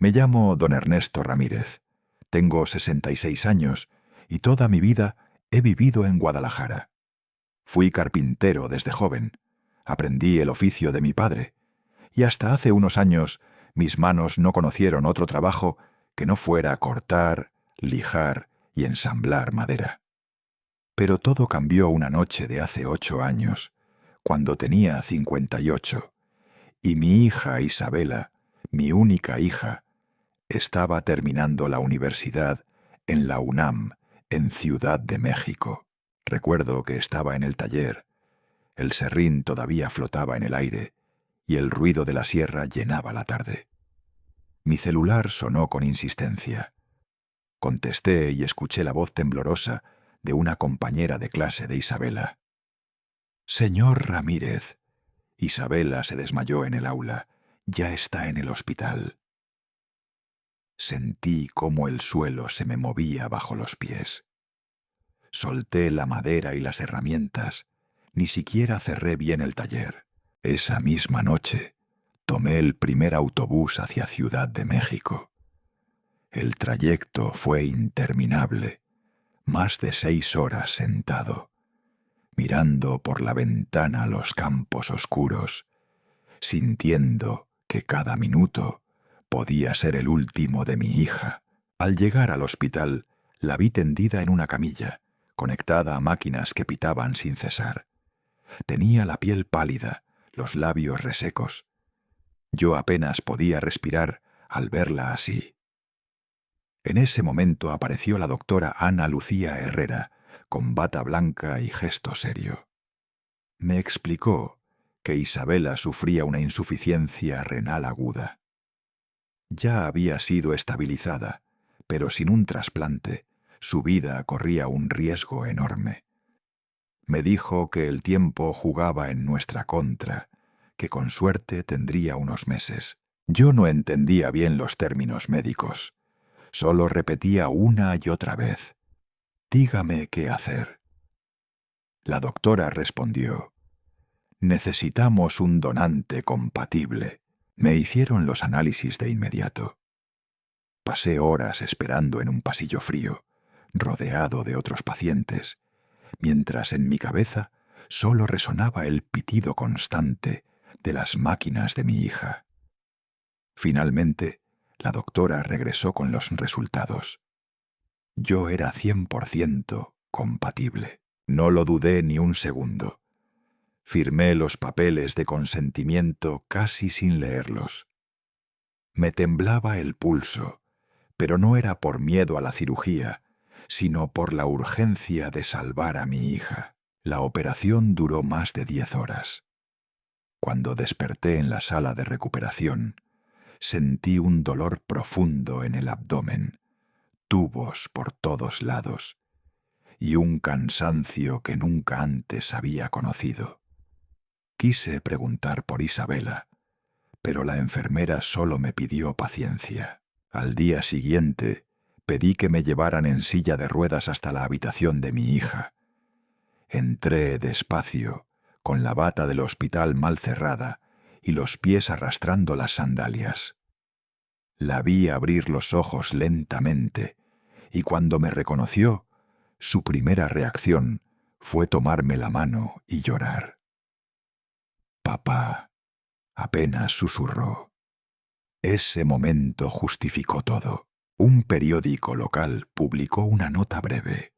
Me llamo don Ernesto Ramírez. Tengo 66 años y toda mi vida he vivido en Guadalajara. Fui carpintero desde joven. Aprendí el oficio de mi padre. Y hasta hace unos años mis manos no conocieron otro trabajo que no fuera cortar, lijar y ensamblar madera. Pero todo cambió una noche de hace 8 años, cuando tenía 58, y mi hija Isabela, mi única hija, estaba terminando la universidad en la UNAM, en Ciudad de México. Recuerdo que estaba en el taller. El serrín todavía flotaba en el aire y el ruido de la sierra llenaba la tarde. Mi celular sonó con insistencia. Contesté y escuché la voz temblorosa de una compañera de clase de Isabela. «Señor Ramírez». Isabela se desmayó en el aula. «Ya está en el hospital». Sentí cómo el suelo se me movía bajo los pies. Solté la madera y las herramientas. Ni siquiera cerré bien el taller. Esa misma noche tomé el primer autobús hacia Ciudad de México. El trayecto fue interminable. Más de 6 horas sentado, mirando por la ventana los campos oscuros, sintiendo que cada minuto podía ser el último de mi hija. Al llegar al hospital, la vi tendida en una camilla, conectada a máquinas que pitaban sin cesar. Tenía la piel pálida, los labios resecos. Yo apenas podía respirar al verla así. En ese momento apareció la doctora Ana Lucía Herrera, con bata blanca y gesto serio. Me explicó que Isabela sufría una insuficiencia renal aguda. Ya había sido estabilizada, pero sin un trasplante, su vida corría un riesgo enorme. Me dijo que el tiempo jugaba en nuestra contra, que con suerte tendría unos meses. Yo no entendía bien los términos médicos. Solo repetía una y otra vez: «Dígame qué hacer». La doctora respondió: «Necesitamos un donante compatible». Me hicieron los análisis de inmediato. Pasé horas esperando en un pasillo frío, rodeado de otros pacientes, mientras en mi cabeza solo resonaba el pitido constante de las máquinas de mi hija. Finalmente, la doctora regresó con los resultados. Yo era 100% compatible. No lo dudé ni un segundo. Firmé los papeles de consentimiento casi sin leerlos. Me temblaba el pulso, pero no era por miedo a la cirugía, sino por la urgencia de salvar a mi hija. La operación duró más de 10 horas. Cuando desperté en la sala de recuperación, sentí un dolor profundo en el abdomen, tubos por todos lados y un cansancio que nunca antes había conocido. Quise preguntar por Isabela, pero la enfermera solo me pidió paciencia. Al día siguiente, pedí que me llevaran en silla de ruedas hasta la habitación de mi hija. Entré despacio, con la bata del hospital mal cerrada y los pies arrastrando las sandalias. La vi abrir los ojos lentamente, y cuando me reconoció, su primera reacción fue tomarme la mano y llorar. «Papá», apenas susurró. Ese momento justificó todo. Un periódico local publicó una nota breve: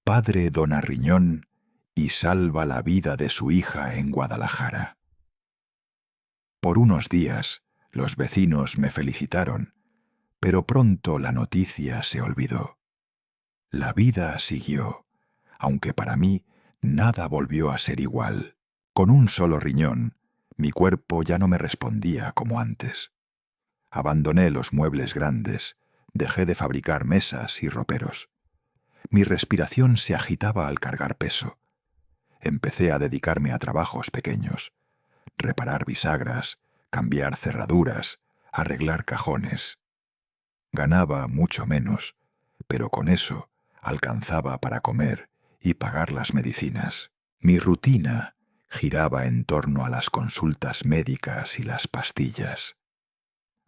«Padre dona riñón y salva la vida de su hija en Guadalajara». Por unos días, los vecinos me felicitaron, pero pronto la noticia se olvidó. La vida siguió, aunque para mí nada volvió a ser igual. Con un solo riñón, mi cuerpo ya no me respondía como antes. Abandoné los muebles grandes, dejé de fabricar mesas y roperos. Mi respiración se agitaba al cargar peso. Empecé a dedicarme a trabajos pequeños: reparar bisagras, cambiar cerraduras, arreglar cajones. Ganaba mucho menos, pero con eso alcanzaba para comer y pagar las medicinas. Mi rutina giraba en torno a las consultas médicas y las pastillas.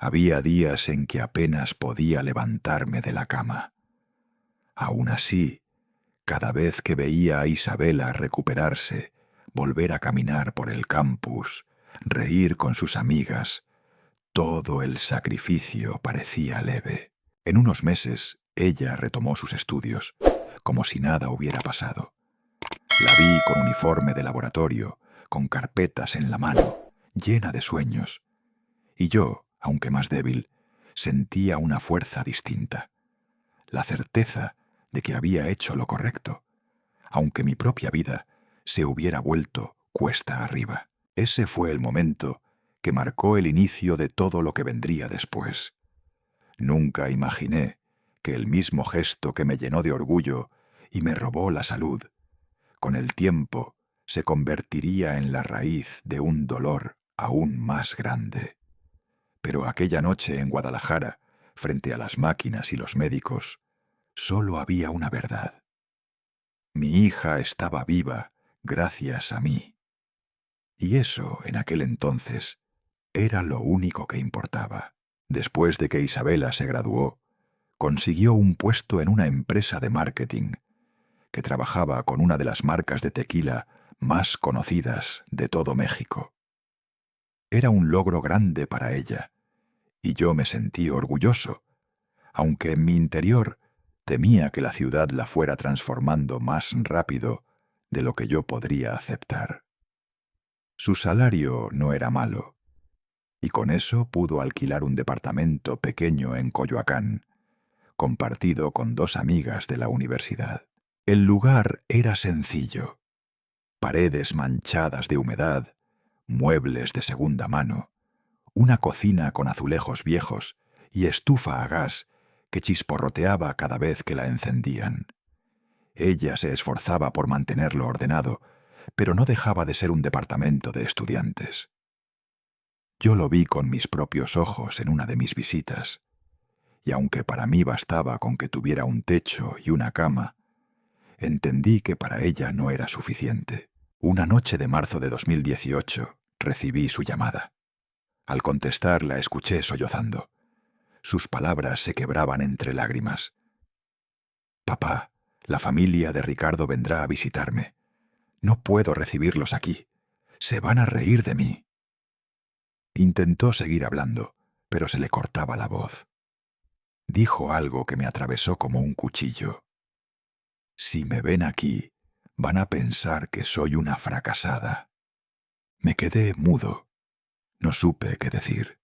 Había días en que apenas podía levantarme de la cama. Aún así, cada vez que veía a Isabela recuperarse, volver a caminar por el campus, reír con sus amigas, todo el sacrificio parecía leve. En unos meses, ella retomó sus estudios, como si nada hubiera pasado. La vi con uniforme de laboratorio, con carpetas en la mano, llena de sueños. Y yo, aunque más débil, sentía una fuerza distinta. La certeza de que había hecho lo correcto, aunque mi propia vida se hubiera vuelto cuesta arriba. Ese fue el momento que marcó el inicio de todo lo que vendría después. Nunca imaginé que el mismo gesto que me llenó de orgullo y me robó la salud, con el tiempo se convertiría en la raíz de un dolor aún más grande. Pero aquella noche en Guadalajara, frente a las máquinas y los médicos, solo había una verdad. Mi hija estaba viva gracias a mí. Y eso, en aquel entonces, era lo único que importaba. Después de que Isabela se graduó, consiguió un puesto en una empresa de marketing que trabajaba con una de las marcas de tequila más conocidas de todo México. Era un logro grande para ella, y yo me sentí orgulloso, aunque en mi interior temía que la ciudad la fuera transformando más rápido de lo que yo podría aceptar. Su salario no era malo, y con eso pudo alquilar un departamento pequeño en Coyoacán, compartido con 2 amigas de la universidad. El lugar era sencillo: paredes manchadas de humedad, muebles de segunda mano, una cocina con azulejos viejos y estufa a gas que chisporroteaba cada vez que la encendían. Ella se esforzaba por mantenerlo ordenado, pero no dejaba de ser un departamento de estudiantes. Yo lo vi con mis propios ojos en una de mis visitas, y aunque para mí bastaba con que tuviera un techo y una cama, entendí que para ella no era suficiente. Una noche de marzo de 2018 recibí su llamada. Al contestar la escuché sollozando. Sus palabras se quebraban entre lágrimas. «Papá, la familia de Ricardo vendrá a visitarme. No puedo recibirlos aquí. Se van a reír de mí». Intentó seguir hablando, pero se le cortaba la voz. Dijo algo que me atravesó como un cuchillo. «Si me ven aquí, van a pensar que soy una fracasada». Me quedé mudo. No supe qué decir.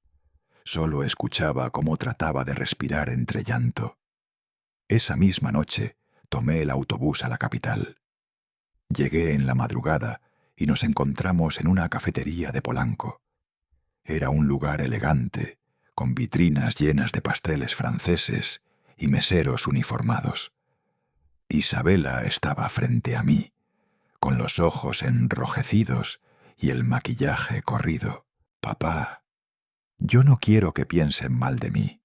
Solo escuchaba cómo trataba de respirar entre llanto. Esa misma noche tomé el autobús a la capital. Llegué en la madrugada y nos encontramos en una cafetería de Polanco. Era un lugar elegante, con vitrinas llenas de pasteles franceses y meseros uniformados. Isabela estaba frente a mí, con los ojos enrojecidos y el maquillaje corrido. «Papá, yo no quiero que piensen mal de mí.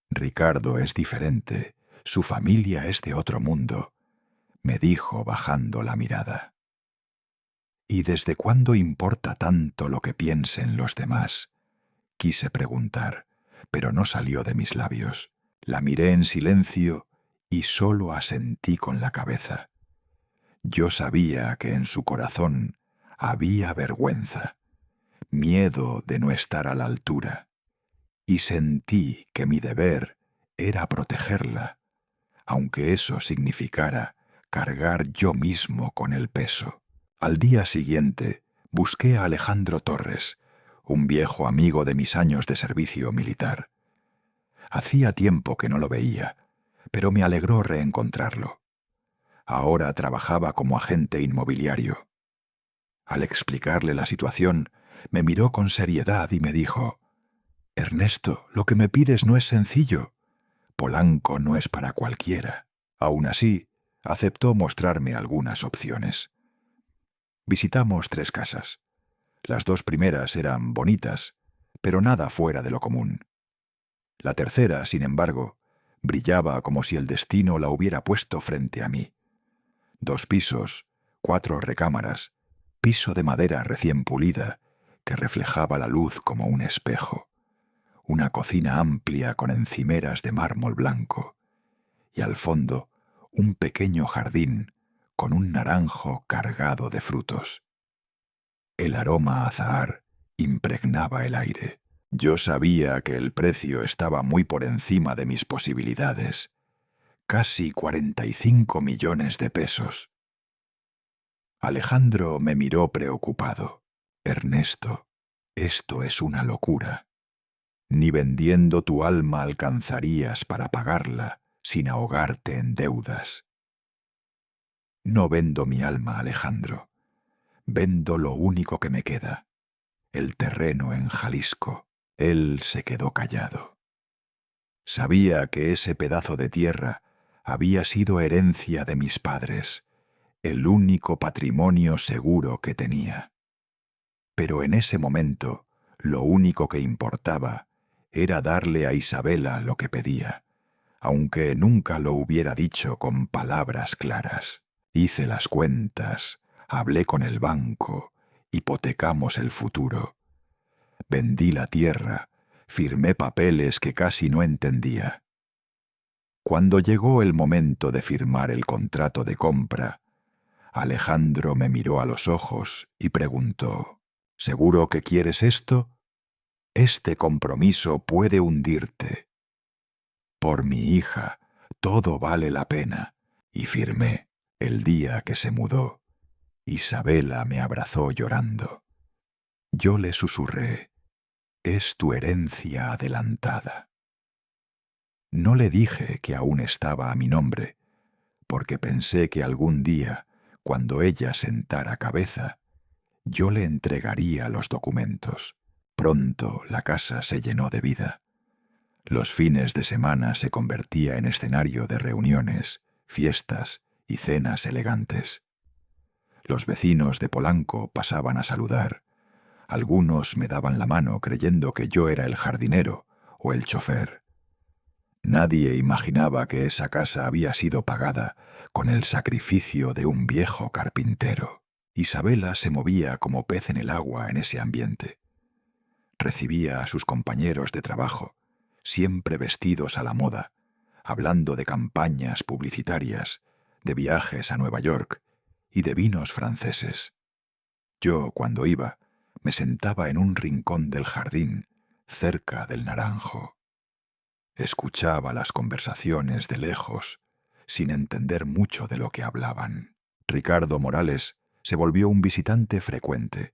Ricardo es diferente, su familia es de otro mundo», me dijo bajando la mirada. «¿Y desde cuándo importa tanto lo que piensen los demás?», quise preguntar, pero no salió de mis labios. La miré en silencio y solo asentí con la cabeza. Yo sabía que en su corazón había vergüenza, miedo de no estar a la altura, y sentí que mi deber era protegerla, aunque eso significara cargar yo mismo con el peso. Al día siguiente busqué a Alejandro Torres, un viejo amigo de mis años de servicio militar. Hacía tiempo que no lo veía, pero me alegró reencontrarlo. Ahora trabajaba como agente inmobiliario. Al explicarle la situación, me miró con seriedad y me dijo: «Ernesto, lo que me pides no es sencillo. Polanco no es para cualquiera». Aún así, aceptó mostrarme algunas opciones. Visitamos 3 casas. Las 2 primeras eran bonitas, pero nada fuera de lo común. La tercera, sin embargo, brillaba como si el destino la hubiera puesto frente a mí. 2 pisos, 4 recámaras, piso de madera recién pulida que reflejaba la luz como un espejo. una cocina amplia con encimeras de mármol blanco, y al fondo un pequeño jardín con un naranjo cargado de frutos. El aroma a azahar impregnaba el aire. Yo sabía que el precio estaba muy por encima de mis posibilidades. Casi 45 millones de pesos. Alejandro me miró preocupado. Ernesto, esto es una locura. Ni vendiendo tu alma alcanzarías para pagarla sin ahogarte en deudas. No vendo mi alma, Alejandro. Vendo lo único que me queda, el terreno en Jalisco. Él se quedó callado. Sabía que ese pedazo de tierra había sido herencia de mis padres, el único patrimonio seguro que tenía. Pero en ese momento, lo único que importaba era darle a Isabela lo que pedía, aunque nunca lo hubiera dicho con palabras claras. Hice las cuentas, hablé con el banco, hipotecamos el futuro. Vendí la tierra, firmé papeles que casi no entendía. Cuando llegó el momento de firmar el contrato de compra, Alejandro me miró a los ojos y preguntó: ¿Seguro que quieres esto? Este compromiso puede hundirte. Por mi hija, todo vale la pena. Y firmé. El día que se mudó, Isabela me abrazó llorando. Yo le susurré: es tu herencia adelantada. No le dije que aún estaba a mi nombre, porque pensé que algún día, cuando ella sentara cabeza, yo le entregaría los documentos. Pronto la casa se llenó de vida. Los fines de semana se convertía en escenario de reuniones, fiestas y cenas elegantes. Los vecinos de Polanco pasaban a saludar. Algunos me daban la mano creyendo que yo era el jardinero o el chofer. Nadie imaginaba que esa casa había sido pagada con el sacrificio de un viejo carpintero. Isabela se movía como pez en el agua en ese ambiente. Recibía a sus compañeros de trabajo, siempre vestidos a la moda, hablando de campañas publicitarias, de viajes a Nueva York y de vinos franceses. Yo, cuando iba, me sentaba en un rincón del jardín, cerca del naranjo. Escuchaba las conversaciones de lejos, sin entender mucho de lo que hablaban. Ricardo Morales se volvió un visitante frecuente.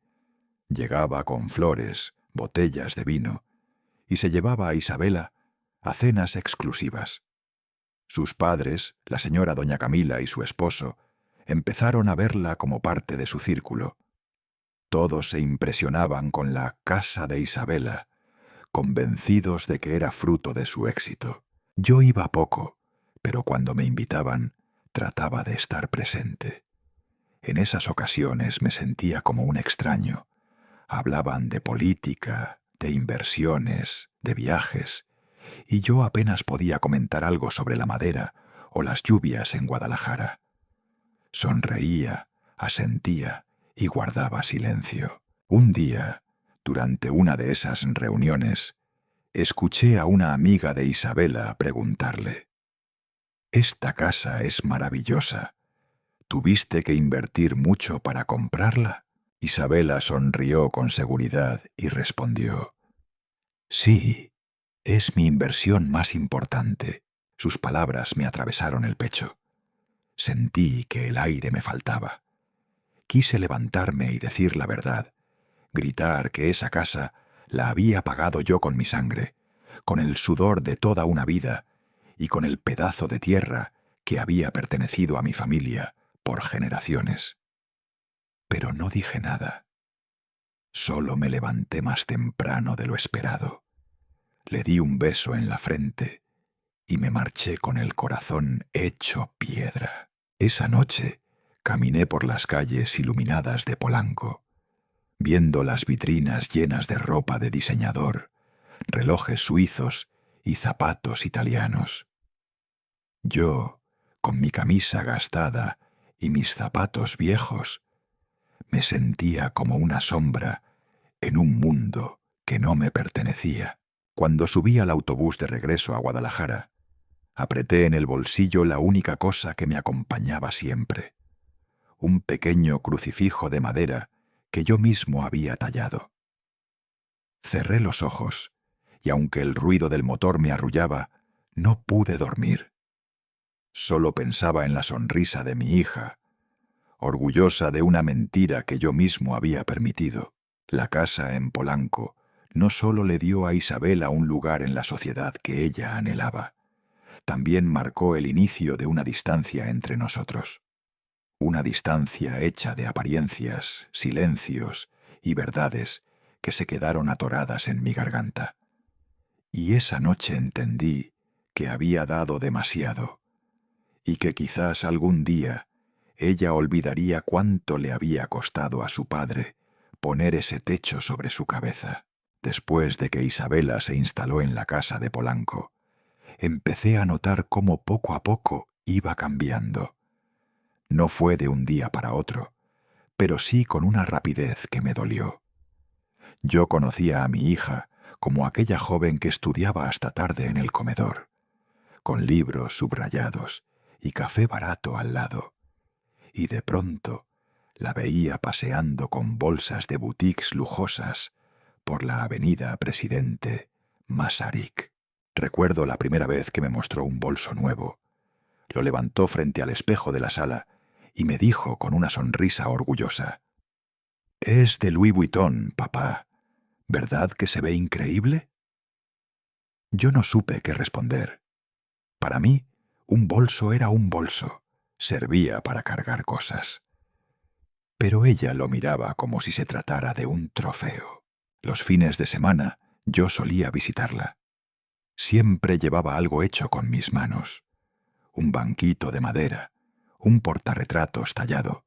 Llegaba con flores, botellas de vino, y se llevaba a Isabela a cenas exclusivas. Sus padres, la señora doña Camila y su esposo, empezaron a verla como parte de su círculo. Todos se impresionaban con la casa de Isabela, convencidos de que era fruto de su éxito. Yo iba poco, pero cuando me invitaban, trataba de estar presente. En esas ocasiones me sentía como un extraño. Hablaban de política, de inversiones, de viajes, y yo apenas podía comentar algo sobre la madera o las lluvias en Guadalajara. Sonreía, asentía y guardaba silencio. Un día, durante una de esas reuniones, escuché a una amiga de Isabela preguntarle: «Esta casa es maravillosa. ¿Tuviste que invertir mucho para comprarla?» Isabela sonrió con seguridad y respondió: «Sí, es mi inversión más importante». Sus palabras me atravesaron el pecho. Sentí que el aire me faltaba. Quise levantarme y decir la verdad, gritar que esa casa la había pagado yo con mi sangre, con el sudor de toda una vida y con el pedazo de tierra que había pertenecido a mi familia por generaciones. Pero no dije nada. Solo me levanté más temprano de lo esperado. Le di un beso en la frente y me marché con el corazón hecho piedra. Esa noche caminé por las calles iluminadas de Polanco, viendo las vitrinas llenas de ropa de diseñador, relojes suizos y zapatos italianos. Yo, con mi camisa gastada y mis zapatos viejos, me sentía como una sombra en un mundo que no me pertenecía. Cuando subí al autobús de regreso a Guadalajara, apreté en el bolsillo la única cosa que me acompañaba siempre, un pequeño crucifijo de madera que yo mismo había tallado. Cerré los ojos, y aunque el ruido del motor me arrullaba, no pude dormir. Solo pensaba en la sonrisa de mi hija, orgullosa de una mentira que yo mismo había permitido. La casa en Polanco no solo le dio a Isabela un lugar en la sociedad que ella anhelaba, también marcó el inicio de una distancia entre nosotros. Una distancia hecha de apariencias, silencios y verdades que se quedaron atoradas en mi garganta. Y esa noche entendí que había dado demasiado, y que quizás algún día ella olvidaría cuánto le había costado a su padre poner ese techo sobre su cabeza. Después de que Isabela se instaló en la casa de Polanco, empecé a notar cómo poco a poco iba cambiando. No fue de un día para otro, pero sí con una rapidez que me dolió. Yo conocía a mi hija como aquella joven que estudiaba hasta tarde en el comedor, con libros subrayados y café barato al lado, y de pronto la veía paseando con bolsas de boutiques lujosas por la avenida Presidente Masaryk. Recuerdo la primera vez que me mostró un bolso nuevo. Lo levantó frente al espejo de la sala y me dijo con una sonrisa orgullosa: «Es de Louis Vuitton, papá. ¿Verdad que se ve increíble?». Yo no supe qué responder. Para mí, un bolso era un bolso. Servía para cargar cosas. Pero ella lo miraba como si se tratara de un trofeo. Los fines de semana yo solía visitarla. Siempre llevaba algo hecho con mis manos. Un banquito de madera, un portarretratos tallado,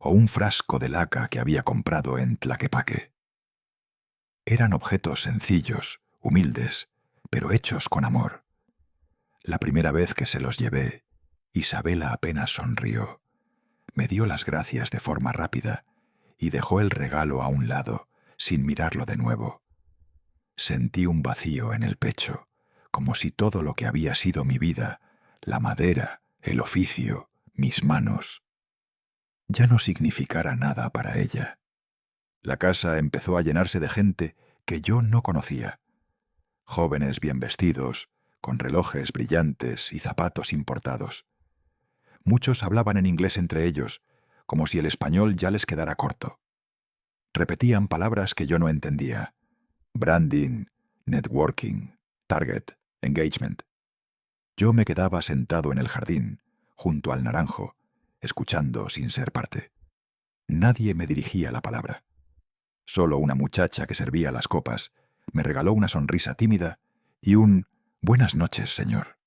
o un frasco de laca que había comprado en Tlaquepaque. Eran objetos sencillos, humildes, pero hechos con amor. La primera vez que se los llevé, Isabela apenas sonrió. Me dio las gracias de forma rápida y dejó el regalo a un lado, sin mirarlo de nuevo. Sentí un vacío en el pecho, como si todo lo que había sido mi vida, la madera, el oficio, mis manos, ya no significara nada para ella. La casa empezó a llenarse de gente que yo no conocía. Jóvenes bien vestidos, con relojes brillantes y zapatos importados. Muchos hablaban en inglés entre ellos, como si el español ya les quedara corto. Repetían palabras que yo no entendía: branding, networking, target, engagement. Yo me quedaba sentado en el jardín, junto al naranjo, escuchando sin ser parte. Nadie me dirigía la palabra. Solo una muchacha que servía las copas me regaló una sonrisa tímida y un «buenas noches, señor».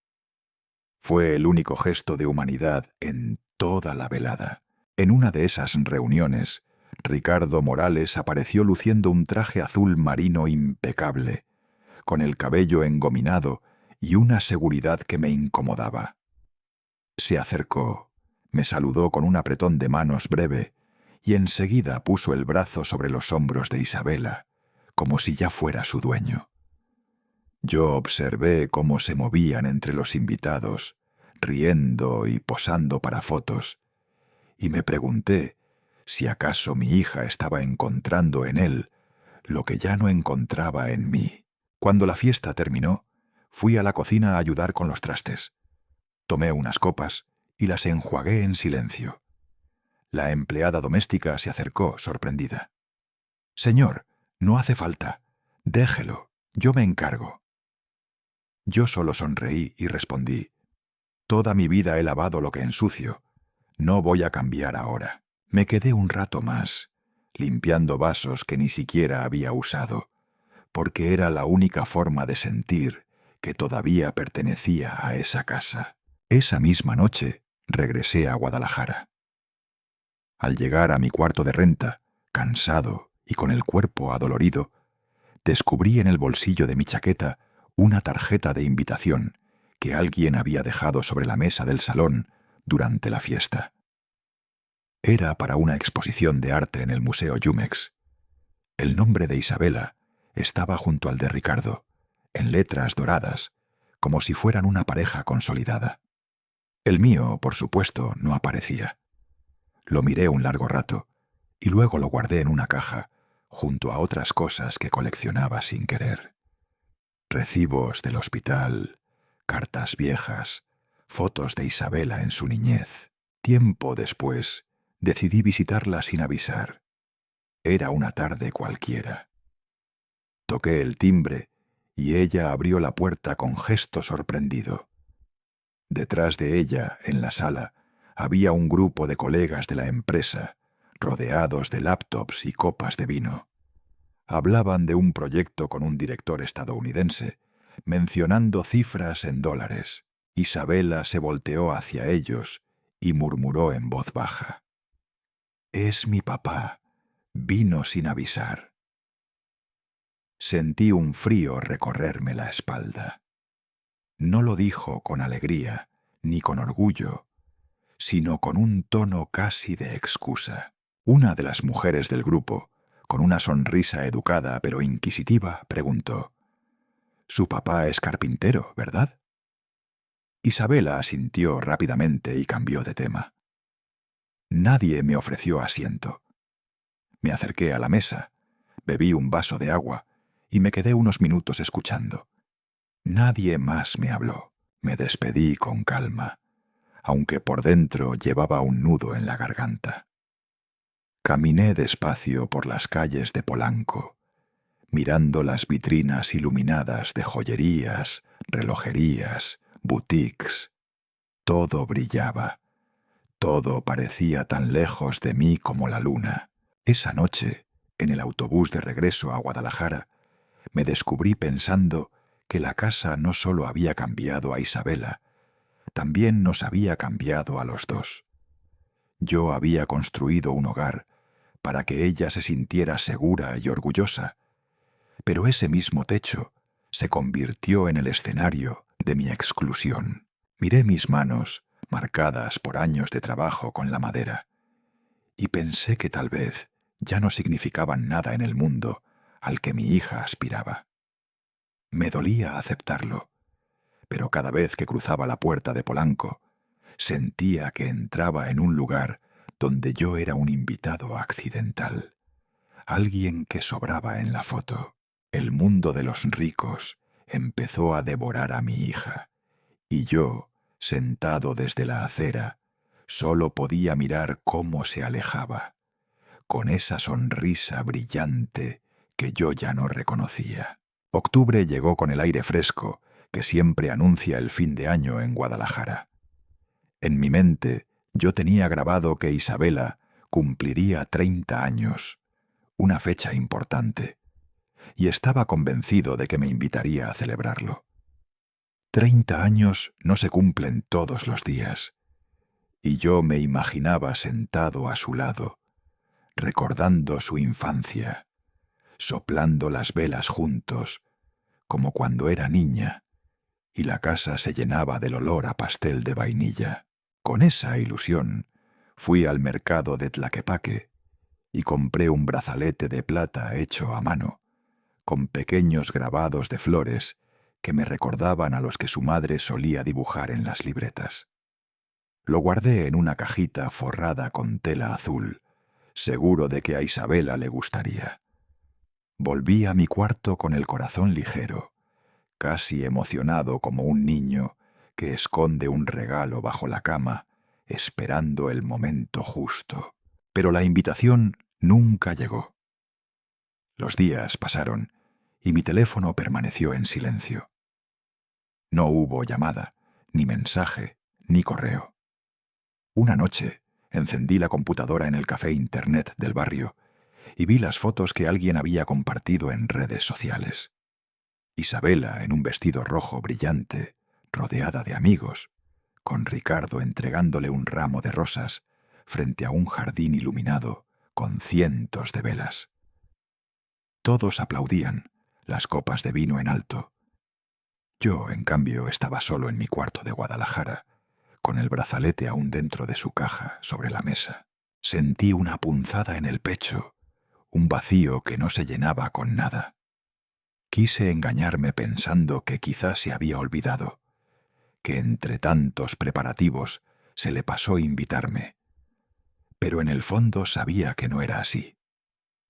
Fue el único gesto de humanidad en toda la velada. En una de esas reuniones, Ricardo Morales apareció luciendo un traje azul marino impecable, con el cabello engominado y una seguridad que me incomodaba. Se acercó, me saludó con un apretón de manos breve y enseguida puso el brazo sobre los hombros de Isabela, como si ya fuera su dueño. Yo observé cómo se movían entre los invitados, riendo y posando para fotos, y me pregunté si acaso mi hija estaba encontrando en él lo que ya no encontraba en mí. Cuando la fiesta terminó, fui a la cocina a ayudar con los trastes. Tomé unas copas y las enjuagué en silencio. La empleada doméstica se acercó, sorprendida. «Señor, no hace falta. Déjelo, yo me encargo». Yo solo sonreí y respondí: «Toda mi vida he lavado lo que ensucio. No voy a cambiar ahora». Me quedé un rato más, limpiando vasos que ni siquiera había usado, porque era la única forma de sentir que todavía pertenecía a esa casa. Esa misma noche regresé a Guadalajara. Al llegar a mi cuarto de renta, cansado y con el cuerpo adolorido, descubrí en el bolsillo de mi chaqueta una tarjeta de invitación que alguien había dejado sobre la mesa del salón durante la fiesta. Era para una exposición de arte en el Museo Jumex. El nombre de Isabela estaba junto al de Ricardo, en letras doradas, como si fueran una pareja consolidada. El mío, por supuesto, no aparecía. Lo miré un largo rato y luego lo guardé en una caja, junto a otras cosas que coleccionaba sin querer. Recibos del hospital, cartas viejas, fotos de Isabela en su niñez. Tiempo después, decidí visitarla sin avisar. Era una tarde cualquiera. Toqué el timbre y ella abrió la puerta con gesto sorprendido. Detrás de ella, en la sala, había un grupo de colegas de la empresa, rodeados de laptops y copas de vino. Hablaban de un proyecto con un director estadounidense, mencionando cifras en dólares. Isabela se volteó hacia ellos y murmuró en voz baja: «Es mi papá. Vino sin avisar». Sentí un frío recorrerme la espalda. No lo dijo con alegría ni con orgullo, sino con un tono casi de excusa. Una de las mujeres del grupo, con una sonrisa educada pero inquisitiva, preguntó: «Su papá es carpintero, ¿verdad?». Isabela asintió rápidamente y cambió de tema. Nadie me ofreció asiento. Me acerqué a la mesa, bebí un vaso de agua y me quedé unos minutos escuchando. Nadie más me habló. Me despedí con calma, aunque por dentro llevaba un nudo en la garganta. Caminé despacio por las calles de Polanco, mirando las vitrinas iluminadas de joyerías, relojerías, boutiques. Todo brillaba. Todo parecía tan lejos de mí como la luna. Esa noche, en el autobús de regreso a Guadalajara, me descubrí pensando que la casa no solo había cambiado a Isabela, también nos había cambiado a los dos. Yo había construido un hogar para que ella se sintiera segura y orgullosa, pero ese mismo techo se convirtió en el escenario de mi exclusión. Miré mis manos, marcadas por años de trabajo con la madera, y pensé que tal vez ya no significaban nada en el mundo al que mi hija aspiraba. Me dolía aceptarlo, pero cada vez que cruzaba la puerta de Polanco, sentía que entraba en un lugar donde yo era un invitado accidental, alguien que sobraba en la foto. El mundo de los ricos empezó a devorar a mi hija, y yo, sentado desde la acera, solo podía mirar cómo se alejaba, con esa sonrisa brillante que yo ya no reconocía. Octubre llegó con el aire fresco que siempre anuncia el fin de año en Guadalajara. En mi mente yo tenía grabado que Isabela cumpliría 30 años, una fecha importante, y estaba convencido de que me invitaría a celebrarlo. 30 años no se cumplen todos los días, y yo me imaginaba sentado a su lado, recordando su infancia, soplando las velas juntos, como cuando era niña, y la casa se llenaba del olor a pastel de vainilla. Con esa ilusión fui al mercado de Tlaquepaque y compré un brazalete de plata hecho a mano, con pequeños grabados de flores que me recordaban a los que su madre solía dibujar en las libretas. Lo guardé en una cajita forrada con tela azul, seguro de que a Isabela le gustaría. Volví a mi cuarto con el corazón ligero, casi emocionado como un niño que esconde un regalo bajo la cama, esperando el momento justo. Pero la invitación nunca llegó. Los días pasaron y mi teléfono permaneció en silencio. No hubo llamada, ni mensaje, ni correo. Una noche encendí la computadora en el café internet del barrio y vi las fotos que alguien había compartido en redes sociales. Isabela en un vestido rojo brillante, rodeada de amigos, con Ricardo entregándole un ramo de rosas frente a un jardín iluminado con cientos de velas. Todos aplaudían, las copas de vino en alto. Yo, en cambio, estaba solo en mi cuarto de Guadalajara, con el brazalete aún dentro de su caja sobre la mesa. Sentí una punzada en el pecho, un vacío que no se llenaba con nada. Quise engañarme pensando que quizás se había olvidado, que entre tantos preparativos se le pasó invitarme. Pero en el fondo sabía que no era así.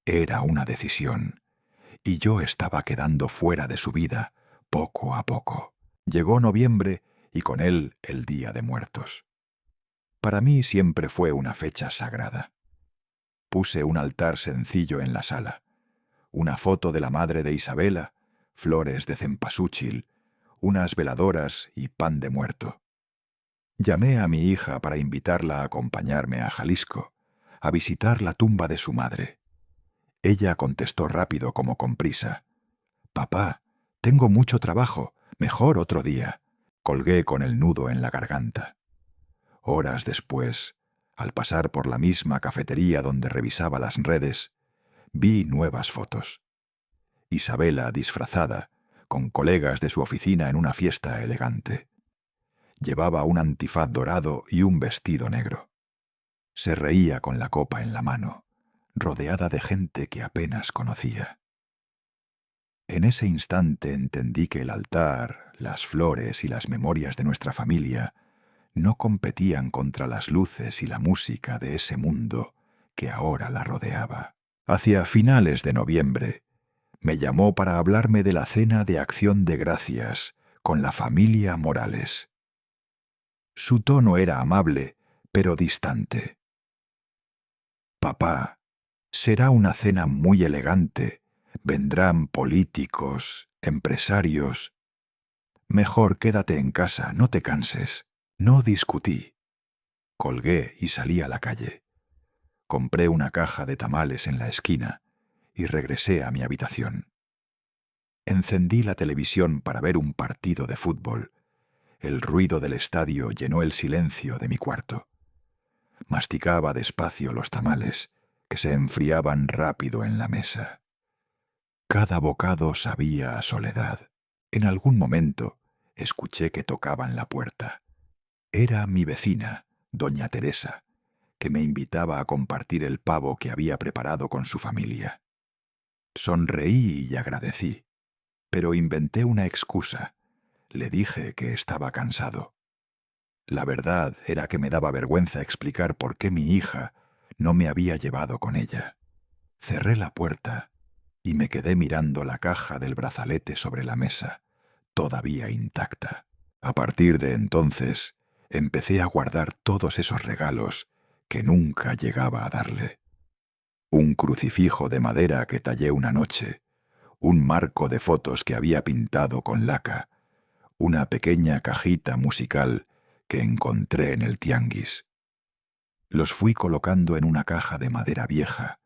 Era una decisión, y yo estaba quedando fuera de su vida poco a poco. Llegó noviembre y con él el Día de Muertos. Para mí siempre fue una fecha sagrada. Puse un altar sencillo en la sala, una foto de la madre de Isabela, flores de cempasúchil, unas veladoras y pan de muerto. Llamé a mi hija para invitarla a acompañarme a Jalisco, a visitar la tumba de su madre. Ella contestó rápido como con prisa: «Papá, tengo mucho trabajo, mejor otro día». Colgué con el nudo en la garganta. Horas después, al pasar por la misma cafetería donde revisaba las redes, vi nuevas fotos. Isabela disfrazada, con colegas de su oficina en una fiesta elegante. Llevaba un antifaz dorado y un vestido negro. Se reía con la copa en la mano, rodeada de gente que apenas conocía. En ese instante entendí que el altar, las flores y las memorias de nuestra familia no competían contra las luces y la música de ese mundo que ahora la rodeaba. Hacia finales de noviembre, me llamó para hablarme de la cena de Acción de Gracias con la familia Morales. Su tono era amable, pero distante. «Papá, será una cena muy elegante. Vendrán políticos, empresarios. Mejor quédate en casa, no te canses». No discutí. Colgué y salí a la calle. Compré una caja de tamales en la esquina y regresé a mi habitación. Encendí la televisión para ver un partido de fútbol. El ruido del estadio llenó el silencio de mi cuarto. Masticaba despacio los tamales, que se enfriaban rápido en la mesa. Cada bocado sabía a soledad. En algún momento escuché que tocaban la puerta. Era mi vecina, doña Teresa, que me invitaba a compartir el pavo que había preparado con su familia. Sonreí y agradecí, pero inventé una excusa. Le dije que estaba cansado. La verdad era que me daba vergüenza explicar por qué mi hija no me había llevado con ella. Cerré la puerta y me quedé mirando la caja del brazalete sobre la mesa, todavía intacta. A partir de entonces, empecé a guardar todos esos regalos que nunca llegaba a darle. Un crucifijo de madera que tallé una noche, un marco de fotos que había pintado con laca, una pequeña cajita musical que encontré en el tianguis. Los fui colocando en una caja de madera vieja,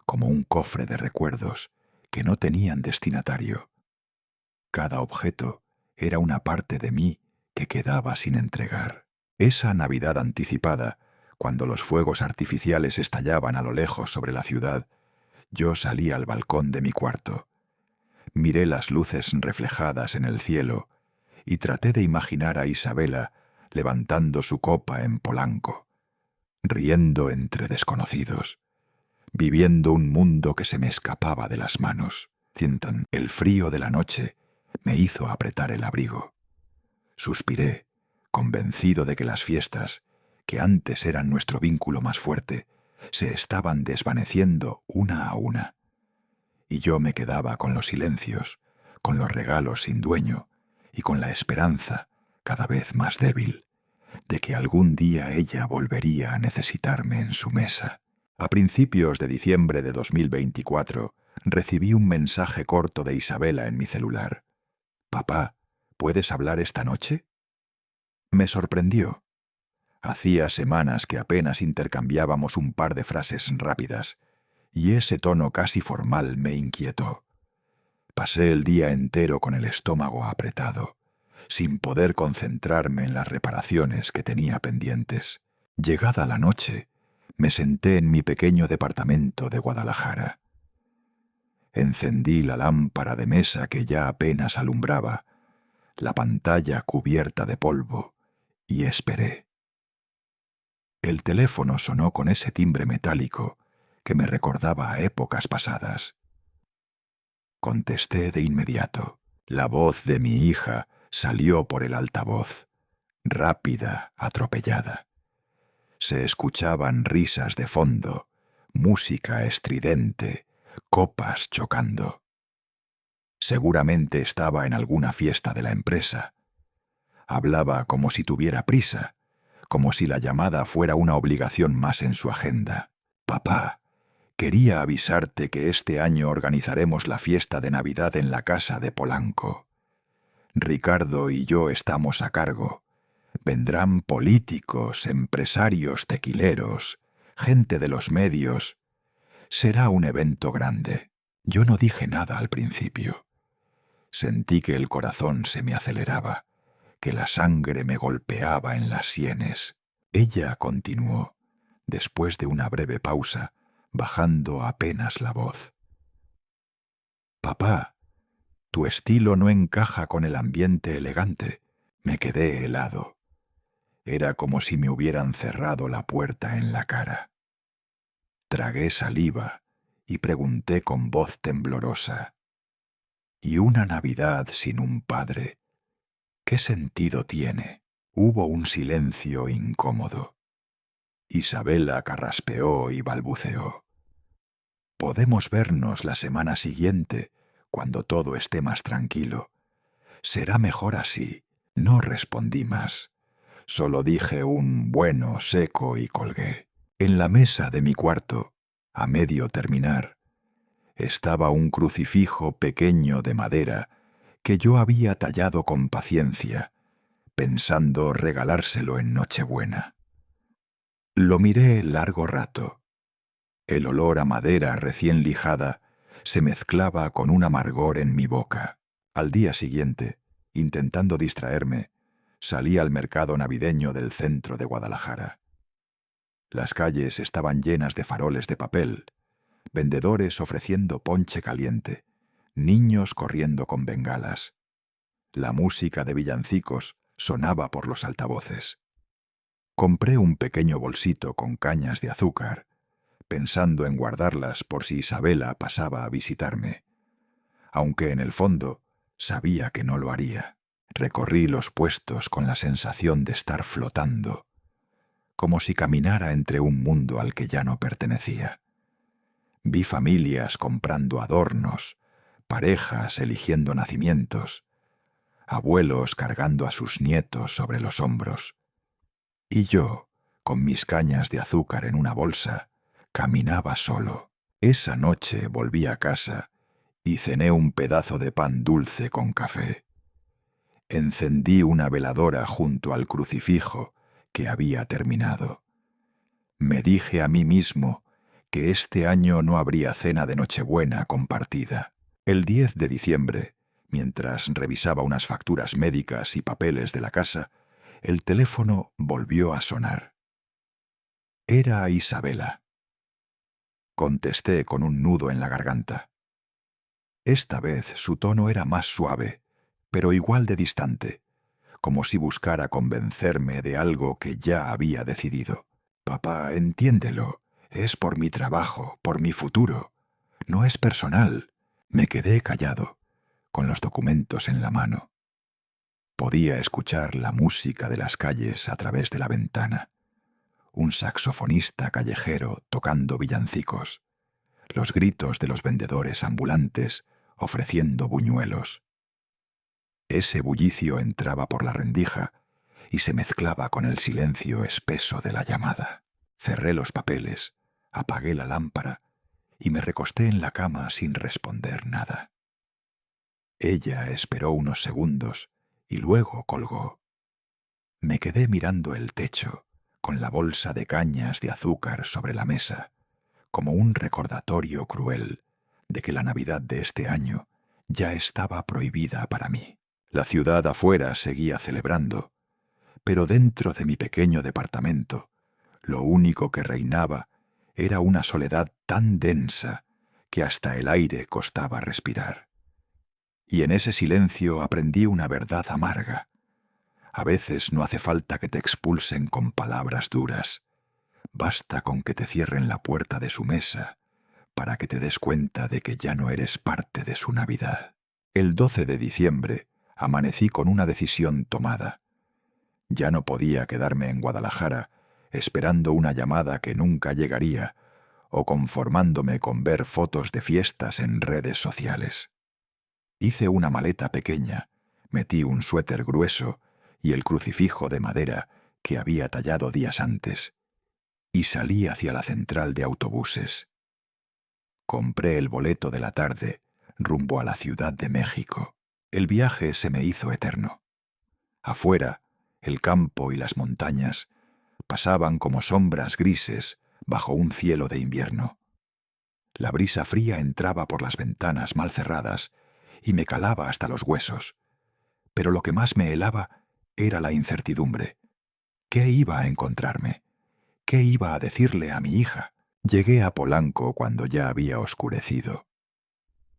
como un cofre de recuerdos que no tenían destinatario. Cada objeto era una parte de mí que quedaba sin entregar. Esa Navidad anticipada, cuando los fuegos artificiales estallaban a lo lejos sobre la ciudad, yo salí al balcón de mi cuarto. Miré las luces reflejadas en el cielo y traté de imaginar a Isabela levantando su copa en Polanco, riendo entre desconocidos, viviendo un mundo que se me escapaba de las manos. Sientan, el frío de la noche me hizo apretar el abrigo. Suspiré, convencido de que las fiestas, que antes eran nuestro vínculo más fuerte, se estaban desvaneciendo una a una. Y yo me quedaba con los silencios, con los regalos sin dueño y con la esperanza, cada vez más débil, de que algún día ella volvería a necesitarme en su mesa. A principios de diciembre de 2024, recibí un mensaje corto de Isabela en mi celular. «Papá, ¿puedes hablar esta noche?». Me sorprendió. Hacía semanas que apenas intercambiábamos un par de frases rápidas, y ese tono casi formal me inquietó. Pasé el día entero con el estómago apretado, sin poder concentrarme en las reparaciones que tenía pendientes. Llegada la noche, me senté en mi pequeño departamento de Guadalajara. Encendí la lámpara de mesa que ya apenas alumbraba, la pantalla cubierta de polvo, y esperé. El teléfono sonó con ese timbre metálico que me recordaba a épocas pasadas. Contesté de inmediato. La voz de mi hija salió por el altavoz, rápida, atropellada. Se escuchaban risas de fondo, música estridente, copas chocando. Seguramente estaba en alguna fiesta de la empresa. Hablaba como si tuviera prisa, como si la llamada fuera una obligación más en su agenda. Papá, quería avisarte que este año organizaremos la fiesta de Navidad en la casa de Polanco. Ricardo y yo estamos a cargo. Vendrán políticos, empresarios tequileros, gente de los medios. Será un evento grande. Yo no dije nada al principio. Sentí que el corazón se me aceleraba, que la sangre me golpeaba en las sienes. Ella continuó, después de una breve pausa, bajando apenas la voz. Papá, tu estilo no encaja con el ambiente elegante. Me quedé helado. Era como si me hubieran cerrado la puerta en la cara. Tragué saliva y pregunté con voz temblorosa: ¿y una Navidad sin un padre? ¿Qué sentido tiene? Hubo un silencio incómodo. Isabela carraspeó y balbuceó: podemos vernos la semana siguiente, cuando todo esté más tranquilo. Será mejor así. No respondí más. Solo dije un bueno seco y colgué. En la mesa de mi cuarto, a medio terminar, estaba un crucifijo pequeño de madera que yo había tallado con paciencia, pensando regalárselo en Nochebuena. Lo miré largo rato. El olor a madera recién lijada se mezclaba con un amargor en mi boca. Al día siguiente, intentando distraerme, salí al mercado navideño del centro de Guadalajara. Las calles estaban llenas de faroles de papel, vendedores ofreciendo ponche caliente, niños corriendo con bengalas. La música de villancicos sonaba por los altavoces. Compré un pequeño bolsito con cañas de azúcar, pensando en guardarlas por si Isabela pasaba a visitarme, aunque en el fondo sabía que no lo haría. Recorrí los puestos con la sensación de estar flotando, como si caminara entre un mundo al que ya no pertenecía. Vi familias comprando adornos, parejas eligiendo nacimientos, abuelos cargando a sus nietos sobre los hombros. Y yo, con mis cañas de azúcar en una bolsa, caminaba solo. Esa noche volví a casa y cené un pedazo de pan dulce con café. Encendí una veladora junto al crucifijo que había terminado. Me dije a mí mismo que este año no habría cena de Nochebuena compartida. El 10 de diciembre, mientras revisaba unas facturas médicas y papeles de la casa, el teléfono volvió a sonar. Era Isabela. Contesté con un nudo en la garganta. Esta vez su tono era más suave, pero igual de distante, como si buscara convencerme de algo que ya había decidido. Papá, entiéndelo. Es por mi trabajo, por mi futuro. No es personal. Me quedé callado, con los documentos en la mano. Podía escuchar la música de las calles a través de la ventana. Un saxofonista callejero tocando villancicos. Los gritos de los vendedores ambulantes ofreciendo buñuelos. Ese bullicio entraba por la rendija y se mezclaba con el silencio espeso de la llamada. Cerré los papeles, apagué la lámpara y me recosté en la cama sin responder nada. Ella esperó unos segundos y luego colgó. Me quedé mirando el techo, con la bolsa de cañas de azúcar sobre la mesa, como un recordatorio cruel de que la Navidad de este año ya estaba prohibida para mí. La ciudad afuera seguía celebrando, pero dentro de mi pequeño departamento, lo único que reinaba era una soledad tan densa que hasta el aire costaba respirar. Y en ese silencio aprendí una verdad amarga. A veces no hace falta que te expulsen con palabras duras. Basta con que te cierren la puerta de su mesa, para que te des cuenta de que ya no eres parte de su Navidad. El 12 de diciembre amanecí con una decisión tomada. Ya no podía quedarme en Guadalajara esperando una llamada que nunca llegaría o conformándome con ver fotos de fiestas en redes sociales. Hice una maleta pequeña, metí un suéter grueso y el crucifijo de madera que había tallado días antes, y salí hacia la central de autobuses. Compré el boleto de la tarde rumbo a la Ciudad de México. El viaje se me hizo eterno. Afuera, el campo y las montañas pasaban como sombras grises bajo un cielo de invierno. La brisa fría entraba por las ventanas mal cerradas y me calaba hasta los huesos, pero lo que más me helaba era la incertidumbre. ¿Qué iba a encontrarme? ¿Qué iba a decirle a mi hija? Llegué a Polanco cuando ya había oscurecido.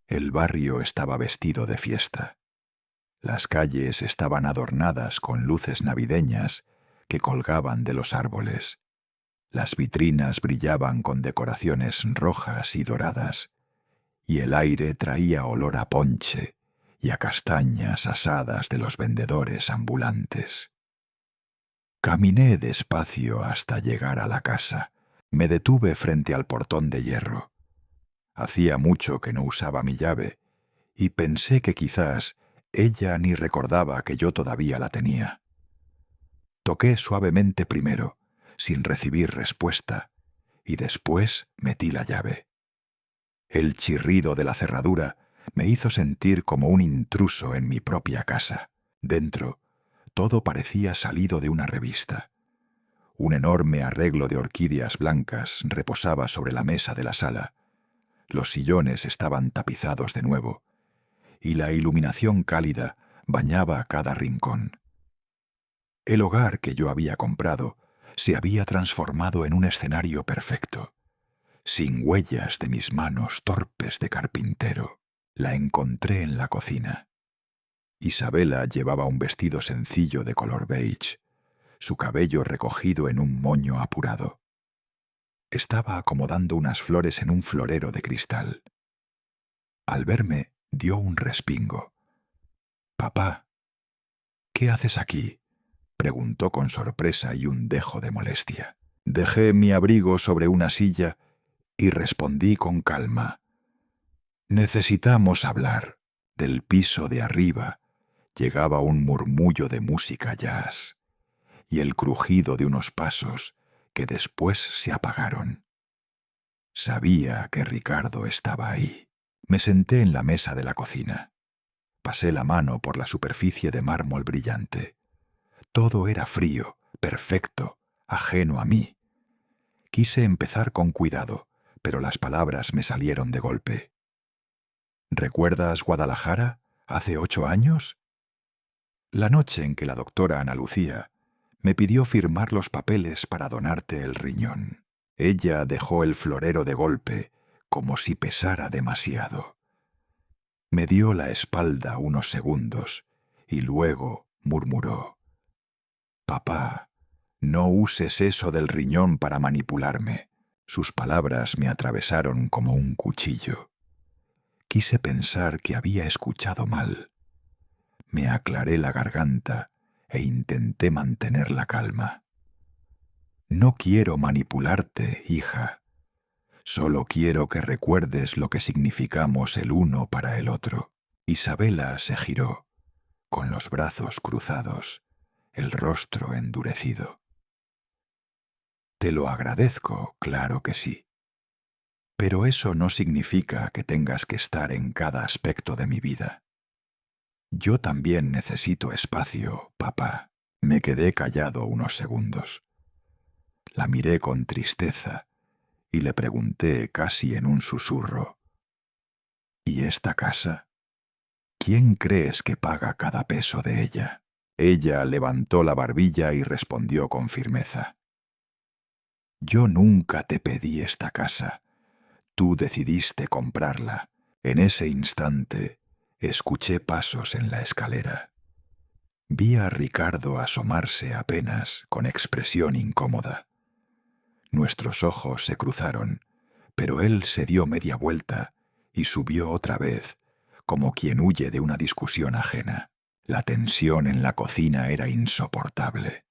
El barrio estaba vestido de fiesta. Las calles estaban adornadas con luces navideñas que colgaban de los árboles. Las vitrinas brillaban con decoraciones rojas y doradas, y el aire traía olor a ponche y a castañas asadas de los vendedores ambulantes. Caminé despacio hasta llegar a la casa. Me detuve frente al portón de hierro. Hacía mucho que no usaba mi llave, y pensé que quizás ella ni recordaba que yo todavía la tenía. Toqué suavemente primero, sin recibir respuesta, y después metí la llave. El chirrido de la cerradura me hizo sentir como un intruso en mi propia casa. Dentro, todo parecía salido de una revista. Un enorme arreglo de orquídeas blancas reposaba sobre la mesa de la sala. Los sillones estaban tapizados de nuevo, y la iluminación cálida bañaba cada rincón. El hogar que yo había comprado se había transformado en un escenario perfecto. Sin huellas de mis manos torpes de carpintero, la encontré en la cocina. Isabela llevaba un vestido sencillo de color beige, su cabello recogido en un moño apurado. Estaba acomodando unas flores en un florero de cristal. Al verme, dio un respingo. «Papá, ¿qué haces aquí?», preguntó con sorpresa y un dejo de molestia. Dejé mi abrigo sobre una silla y respondí con calma. «Necesitamos hablar». Del piso de arriba llegaba un murmullo de música jazz y el crujido de unos pasos que después se apagaron. Sabía que Ricardo estaba ahí. Me senté en la mesa de la cocina. Pasé la mano por la superficie de mármol brillante. Todo era frío, perfecto, ajeno a mí. Quise empezar con cuidado, pero las palabras me salieron de golpe. «¿Recuerdas Guadalajara, hace 8 años?» La noche en que la doctora Ana Lucía me pidió firmar los papeles para donarte el riñón. Ella dejó el florero de golpe, como si pesara demasiado. Me dio la espalda unos segundos y luego murmuró: «Papá, no uses eso del riñón para manipularme». Sus palabras me atravesaron como un cuchillo. Quise pensar que había escuchado mal. Me aclaré la garganta e intenté mantener la calma. «No quiero manipularte, hija. Solo quiero que recuerdes lo que significamos el uno para el otro». Isabela se giró, con los brazos cruzados, el rostro endurecido. «Te lo agradezco, claro que sí. Pero eso no significa que tengas que estar en cada aspecto de mi vida. Yo también necesito espacio, papá». Me quedé callado unos segundos. La miré con tristeza y le pregunté casi en un susurro: «¿Y esta casa? ¿Quién crees que paga cada peso de ella?» Ella levantó la barbilla y respondió con firmeza: «Yo nunca te pedí esta casa. Tú decidiste comprarla». En ese instante escuché pasos en la escalera. Vi a Ricardo asomarse apenas, con expresión incómoda. Nuestros ojos se cruzaron, pero él se dio media vuelta y subió otra vez, como quien huye de una discusión ajena. La tensión en la cocina era insoportable.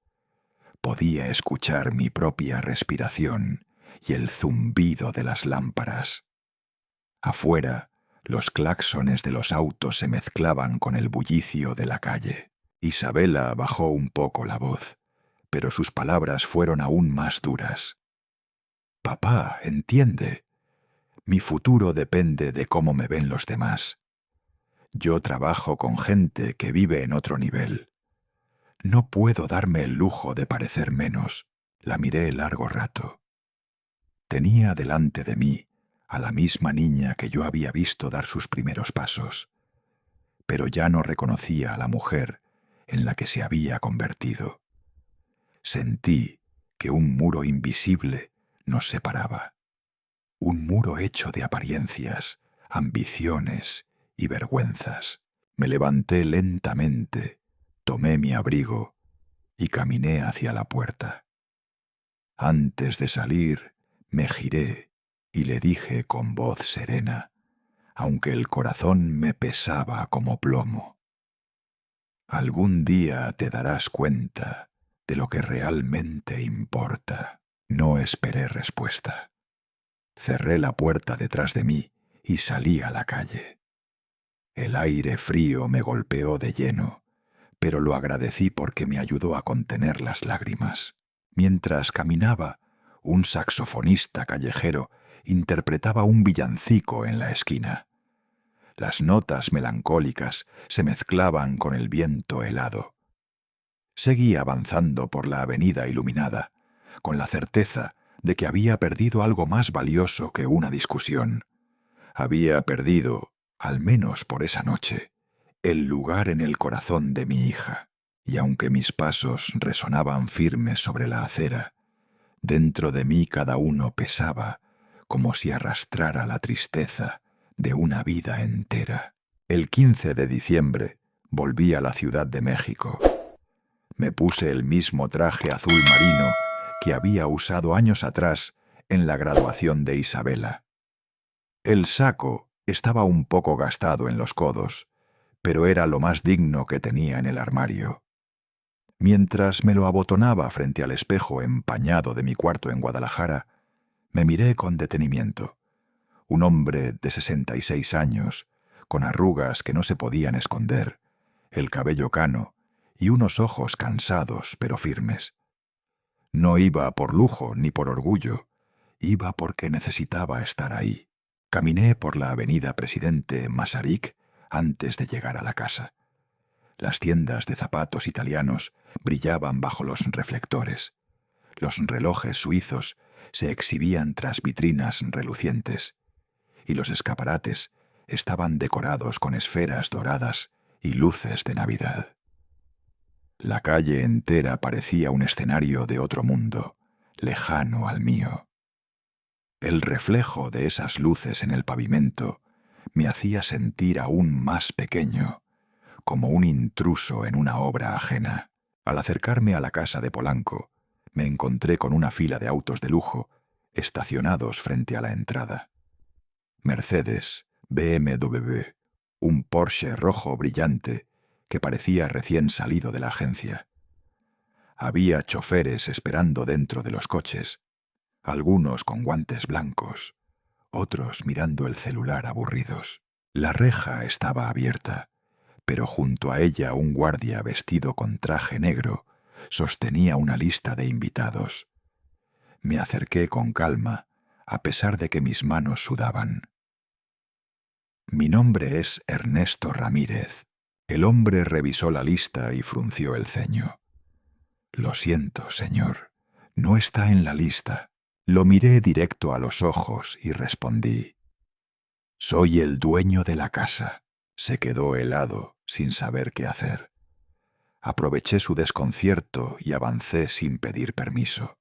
Podía escuchar mi propia respiración y el zumbido de las lámparas. Afuera, los claxones de los autos se mezclaban con el bullicio de la calle. Isabela bajó un poco la voz, pero sus palabras fueron aún más duras. «Papá, entiende. Mi futuro depende de cómo me ven los demás. Yo trabajo con gente que vive en otro nivel. No puedo darme el lujo de parecer menos». La miré largo rato. Tenía delante de mí a la misma niña que yo había visto dar sus primeros pasos, pero ya no reconocía a la mujer en la que se había convertido. Sentí que un muro invisible nos separaba, un muro hecho de apariencias, ambiciones y vergüenzas. Me levanté lentamente, tomé mi abrigo y caminé hacia la puerta. Antes de salir, me giré y le dije con voz serena, aunque el corazón me pesaba como plomo: «Algún día te darás cuenta de lo que realmente importa». No esperé respuesta. Cerré la puerta detrás de mí y salí a la calle. El aire frío me golpeó de lleno, pero lo agradecí porque me ayudó a contener las lágrimas. Mientras caminaba, un saxofonista callejero interpretaba un villancico en la esquina. Las notas melancólicas se mezclaban con el viento helado. Seguí avanzando por la avenida iluminada, con la certeza de que había perdido algo más valioso que una discusión. Había perdido, al menos por esa noche, el lugar en el corazón de mi hija, y aunque mis pasos resonaban firmes sobre la acera, dentro de mí cada uno pesaba como si arrastrara la tristeza de una vida entera. El 15 de diciembre volví a la Ciudad de México. Me puse el mismo traje azul marino que había usado años atrás en la graduación de Isabela. El saco estaba un poco gastado en los codos, pero era lo más digno que tenía en el armario. Mientras me lo abotonaba frente al espejo empañado de mi cuarto en Guadalajara, me miré con detenimiento. Un hombre de 66 años, con arrugas que no se podían esconder, el cabello cano y unos ojos cansados pero firmes. No iba por lujo ni por orgullo, iba porque necesitaba estar ahí. Caminé por la avenida Presidente Masaryk antes de llegar a la casa. Las tiendas de zapatos italianos brillaban bajo los reflectores. Los relojes suizos se exhibían tras vitrinas relucientes, y los escaparates estaban decorados con esferas doradas y luces de Navidad. La calle entera parecía un escenario de otro mundo, lejano al mío. El reflejo de esas luces en el pavimento me hacía sentir aún más pequeño, como un intruso en una obra ajena. Al acercarme a la casa de Polanco, me encontré con una fila de autos de lujo estacionados frente a la entrada. Mercedes, BMW, un Porsche rojo brillante que parecía recién salido de la agencia. Había choferes esperando dentro de los coches, algunos con guantes blancos, otros mirando el celular aburridos. La reja estaba abierta, pero junto a ella un guardia vestido con traje negro sostenía una lista de invitados. Me acerqué con calma, a pesar de que mis manos sudaban. «Mi nombre es Ernesto Ramírez». El hombre revisó la lista y frunció el ceño. «Lo siento, señor, no está en la lista». Lo miré directo a los ojos y respondí: «Soy el dueño de la casa». Se quedó helado, sin saber qué hacer. Aproveché su desconcierto y avancé sin pedir permiso.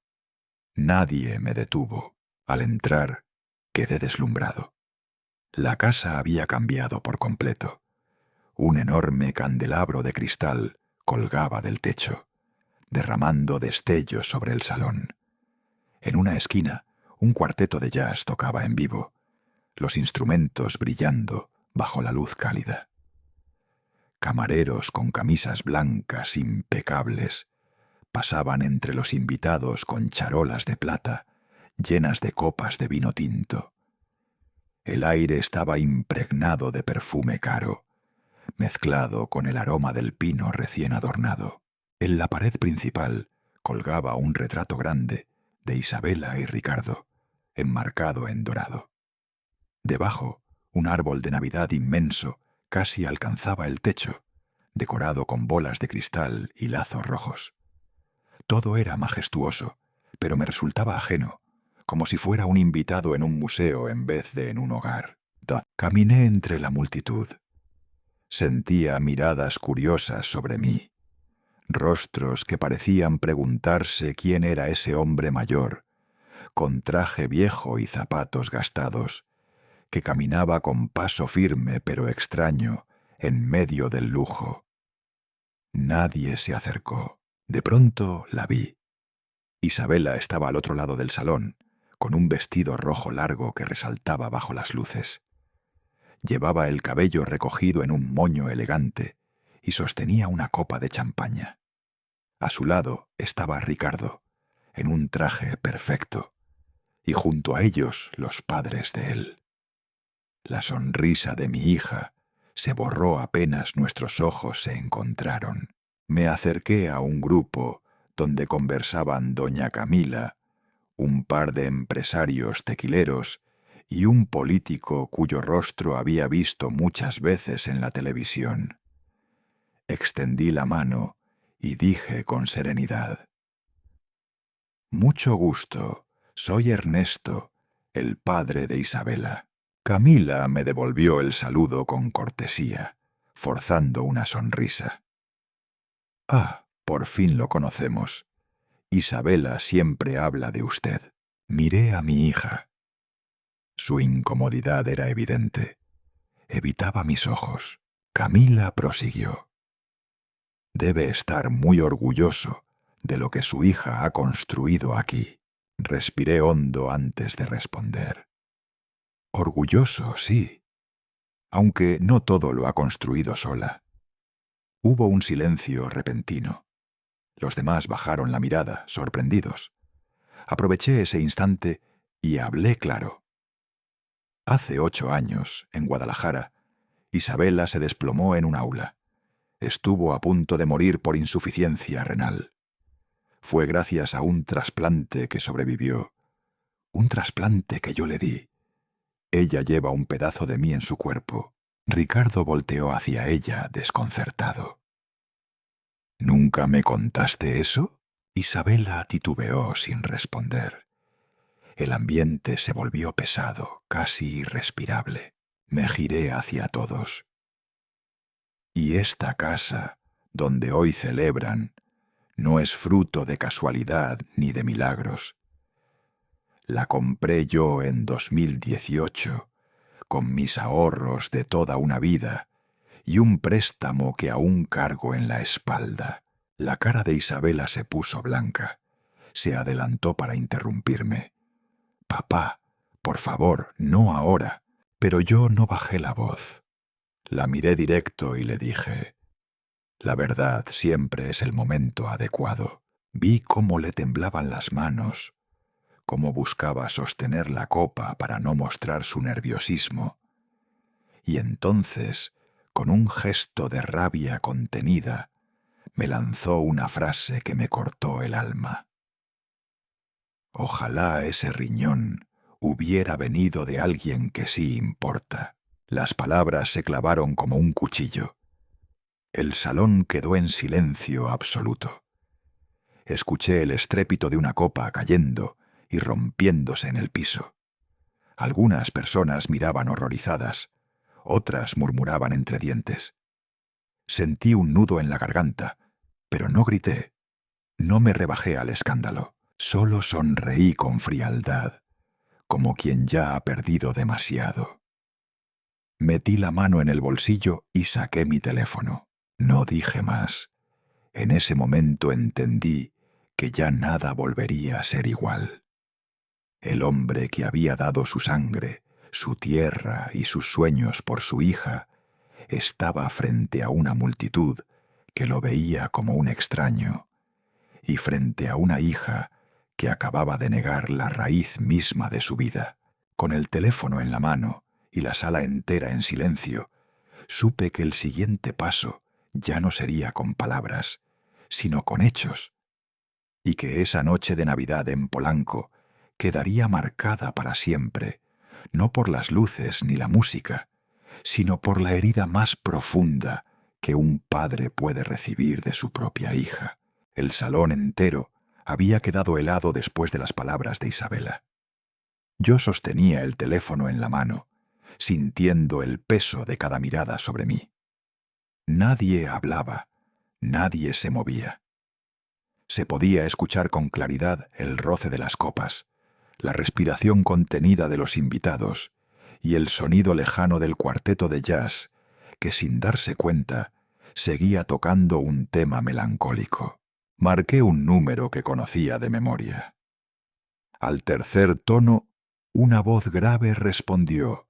Nadie me detuvo. Al entrar, quedé deslumbrado. La casa había cambiado por completo. Un enorme candelabro de cristal colgaba del techo, derramando destellos sobre el salón. En una esquina, Un cuarteto de jazz tocaba en vivo, los instrumentos brillando bajo la luz cálida. Camareros con camisas blancas impecables pasaban entre los invitados con charolas de plata llenas de copas de vino tinto. El aire estaba impregnado de perfume caro, mezclado con el aroma del pino recién adornado. En la pared principal colgaba un retrato grande de Isabela y Ricardo, enmarcado en dorado. Debajo, un árbol de Navidad inmenso casi alcanzaba el techo, decorado con bolas de cristal y lazos rojos. Todo era majestuoso, pero me resultaba ajeno, como si fuera un invitado en un museo en vez de en un hogar. Caminé entre la multitud. Sentía miradas curiosas sobre mí, rostros que parecían preguntarse quién era ese hombre mayor, con traje viejo y zapatos gastados, que caminaba con paso firme pero extraño en medio del lujo. Nadie se acercó. De pronto la vi. Isabela estaba al otro lado del salón, con un vestido rojo largo que resaltaba bajo las luces. Llevaba el cabello recogido en un moño elegante y sostenía una copa de champaña. A su lado estaba Ricardo, en un traje perfecto, y junto a ellos los padres de él. La sonrisa de mi hija se borró apenas nuestros ojos se encontraron. Me acerqué a un grupo donde conversaban doña Camila, un par de empresarios tequileros y un político cuyo rostro había visto muchas veces en la televisión. Extendí la mano y dije con serenidad: «Mucho gusto, soy Ernesto, el padre de Isabela». Camila me devolvió el saludo con cortesía, forzando una sonrisa. «Ah, por fin lo conocemos. Isabela siempre habla de usted». Miré a mi hija. Su incomodidad era evidente. Evitaba mis ojos. Camila prosiguió: «Debe estar muy orgulloso de lo que su hija ha construido aquí». Respiré hondo antes de responder. Orgulloso, sí, aunque no todo lo ha construido sola. Hubo un silencio repentino. Los demás bajaron la mirada, sorprendidos. Aproveché ese instante y hablé claro. Hace 8 años, en Guadalajara, Isabela se desplomó en un aula. Estuvo a punto de morir por insuficiencia renal. Fue gracias a un trasplante que sobrevivió. Un trasplante que yo le di. Ella lleva un pedazo de mí en su cuerpo. Ricardo volteó hacia ella, desconcertado. ¿Nunca me contaste eso? Isabela titubeó sin responder. El ambiente se volvió pesado, casi irrespirable. Me giré hacia todos. Y esta casa, donde hoy celebran, no es fruto de casualidad ni de milagros. La compré yo en 2018, con mis ahorros de toda una vida y un préstamo que aún cargo en la espalda. La cara de Isabela se puso blanca. Se adelantó para interrumpirme. «Papá, por favor, no ahora». Pero yo no bajé la voz. La miré directo y le dije: «La verdad siempre es el momento adecuado». Vi cómo le temblaban las manos, cómo buscaba sostener la copa para no mostrar su nerviosismo. Y entonces, con un gesto de rabia contenida, me lanzó una frase que me cortó el alma. Ojalá ese riñón hubiera venido de alguien que sí importa. Las palabras se clavaron como un cuchillo. El salón quedó en silencio absoluto. Escuché el estrépito de una copa cayendo y rompiéndose en el piso. Algunas personas miraban horrorizadas, otras murmuraban entre dientes. Sentí un nudo en la garganta, pero no grité. No me rebajé al escándalo. Solo sonreí con frialdad, como quien ya ha perdido demasiado. Metí la mano en el bolsillo y saqué mi teléfono. No dije más. En ese momento entendí que ya nada volvería a ser igual. El hombre que había dado su sangre, su tierra y sus sueños por su hija, estaba frente a una multitud que lo veía como un extraño, y frente a una hija que acababa de negar la raíz misma de su vida. Con el teléfono en la mano y la sala entera en silencio, supe que el siguiente paso ya no sería con palabras, sino con hechos, y que esa noche de Navidad en Polanco quedaría marcada para siempre, no por las luces ni la música, sino por la herida más profunda que un padre puede recibir de su propia hija. El salón entero había quedado helado después de las palabras de Isabela. Yo sostenía el teléfono en la mano, sintiendo el peso de cada mirada sobre mí. Nadie hablaba, nadie se movía. Se podía escuchar con claridad el roce de las copas, la respiración contenida de los invitados y el sonido lejano del cuarteto de jazz que, sin darse cuenta, seguía tocando un tema melancólico. Marqué un número que conocía de memoria. Al tercer tono, una voz grave respondió.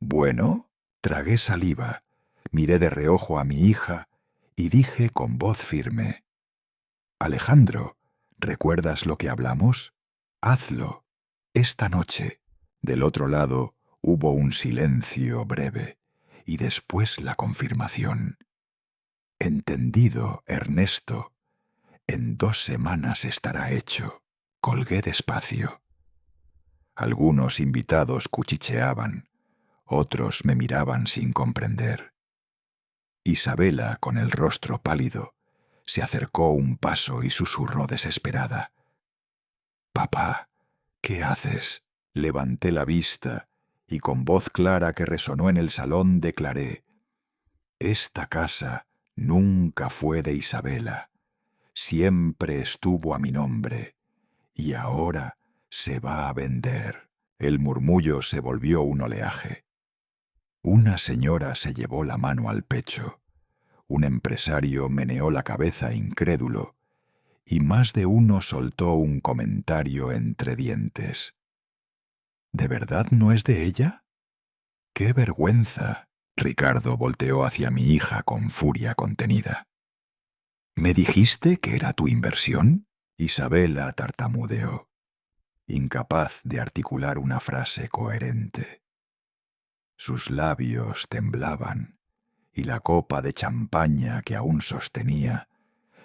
«Bueno», tragué saliva, miré de reojo a mi hija y dije con voz firme: «Alejandro, ¿recuerdas lo que hablamos? Hazlo, esta noche». Del otro lado hubo un silencio breve y después la confirmación. «Entendido, Ernesto. En 2 semanas estará hecho». Colgué despacio. Algunos invitados cuchicheaban, otros me miraban sin comprender. Isabela, con el rostro pálido, se acercó un paso y susurró desesperada: «Papá, ¿qué haces?». Levanté la vista y con voz clara que resonó en el salón declaré: «Esta casa nunca fue de Isabela, siempre estuvo a mi nombre, y ahora se va a vender». El murmullo se volvió un oleaje. Una señora se llevó la mano al pecho, un empresario meneó la cabeza incrédulo, y más de uno soltó un comentario entre dientes. «¿De verdad no es de ella? ¡Qué vergüenza!». Ricardo volteó hacia mi hija con furia contenida. «¿Me dijiste que era tu inversión?». Isabela tartamudeó, incapaz de articular una frase coherente. Sus labios temblaban y la copa de champaña que aún sostenía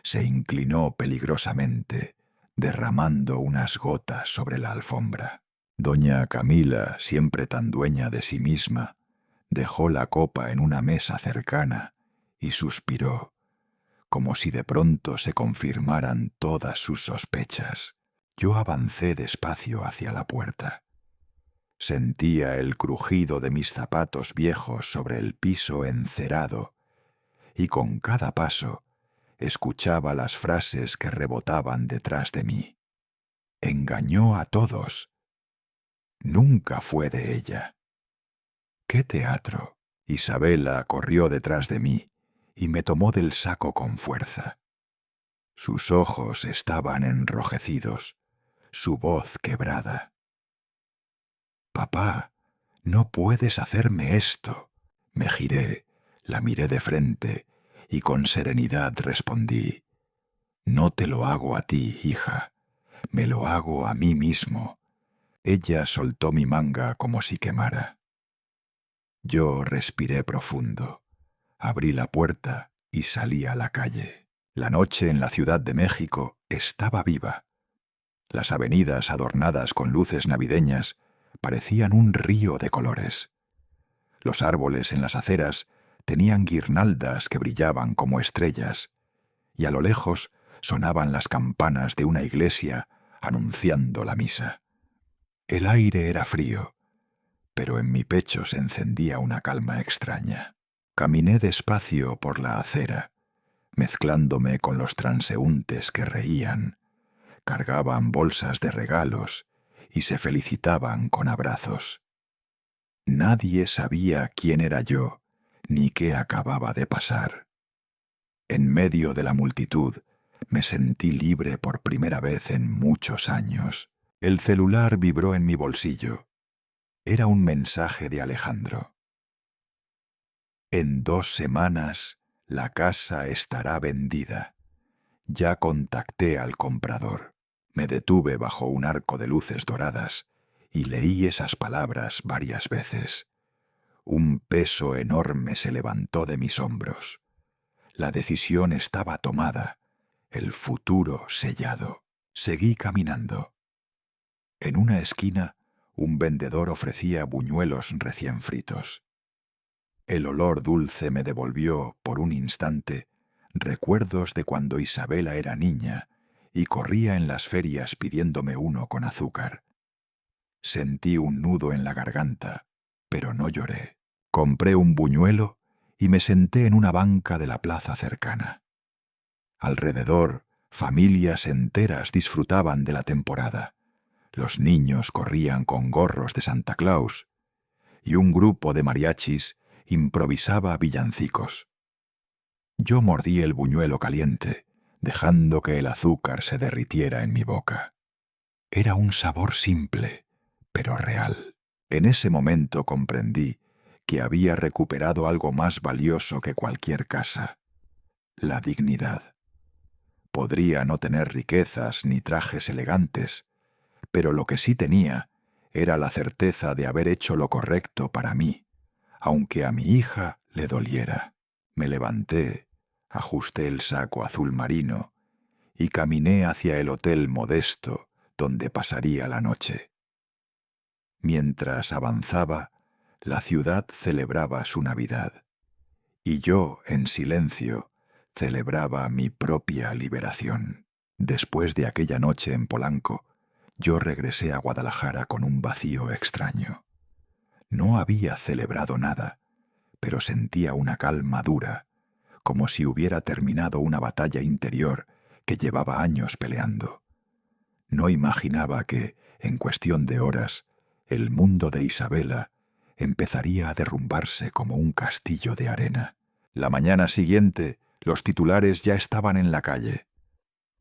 se inclinó peligrosamente, derramando unas gotas sobre la alfombra. Doña Camila, siempre tan dueña de sí misma, dejó la copa en una mesa cercana y suspiró, como si de pronto se confirmaran todas sus sospechas. Yo avancé despacio hacia la puerta. Sentía el crujido de mis zapatos viejos sobre el piso encerado, y con cada paso escuchaba las frases que rebotaban detrás de mí. «Engañó a todos. Nunca fue de ella». «¿Qué teatro?». Isabela corrió detrás de mí y me tomó del saco con fuerza. Sus ojos estaban enrojecidos, su voz quebrada. «Papá, no puedes hacerme esto». Me giré, la miré de frente y con serenidad respondí: «No te lo hago a ti, hija, me lo hago a mí mismo». Ella soltó mi manga como si quemara. Yo respiré profundo, abrí la puerta y salí a la calle. La noche en la Ciudad de México estaba viva. Las avenidas adornadas con luces navideñas parecían un río de colores. Los árboles en las aceras tenían guirnaldas que brillaban como estrellas, y a lo lejos sonaban las campanas de una iglesia anunciando la misa. El aire era frío, pero en mi pecho se encendía una calma extraña. Caminé despacio por la acera, mezclándome con los transeúntes que reían, cargaban bolsas de regalos y se felicitaban con abrazos. Nadie sabía quién era yo, ni qué acababa de pasar. En medio de la multitud me sentí libre por primera vez en muchos años. El celular vibró en mi bolsillo. Era un mensaje de Alejandro. En 2 semanas la casa estará vendida. Ya contacté al comprador. Me detuve bajo un arco de luces doradas y leí esas palabras varias veces. Un peso enorme se levantó de mis hombros. La decisión estaba tomada, el futuro sellado. Seguí caminando. En una esquina, un vendedor ofrecía buñuelos recién fritos. El olor dulce me devolvió, por un instante, recuerdos de cuando Isabela era niña y corría en las ferias pidiéndome uno con azúcar. Sentí un nudo en la garganta, pero no lloré. Compré un buñuelo y me senté en una banca de la plaza cercana. Alrededor, familias enteras disfrutaban de la temporada. Los niños corrían con gorros de Santa Claus y un grupo de mariachis improvisaba villancicos. Yo mordí el buñuelo caliente, dejando que el azúcar se derritiera en mi boca. Era un sabor simple, pero real. En ese momento comprendí que había recuperado algo más valioso que cualquier casa: la dignidad. Podría no tener riquezas ni trajes elegantes, pero lo que sí tenía era la certeza de haber hecho lo correcto para mí, aunque a mi hija le doliera. Me levanté, ajusté el saco azul marino y caminé hacia el hotel modesto donde pasaría la noche. Mientras avanzaba, la ciudad celebraba su Navidad, y yo, en silencio, celebraba mi propia liberación. Después de aquella noche en Polanco, yo regresé a Guadalajara con un vacío extraño. No había celebrado nada, pero sentía una calma dura, como si hubiera terminado una batalla interior que llevaba años peleando. No imaginaba que, en cuestión de horas, el mundo de Isabela empezaría a derrumbarse como un castillo de arena. La mañana siguiente, los titulares ya estaban en la calle.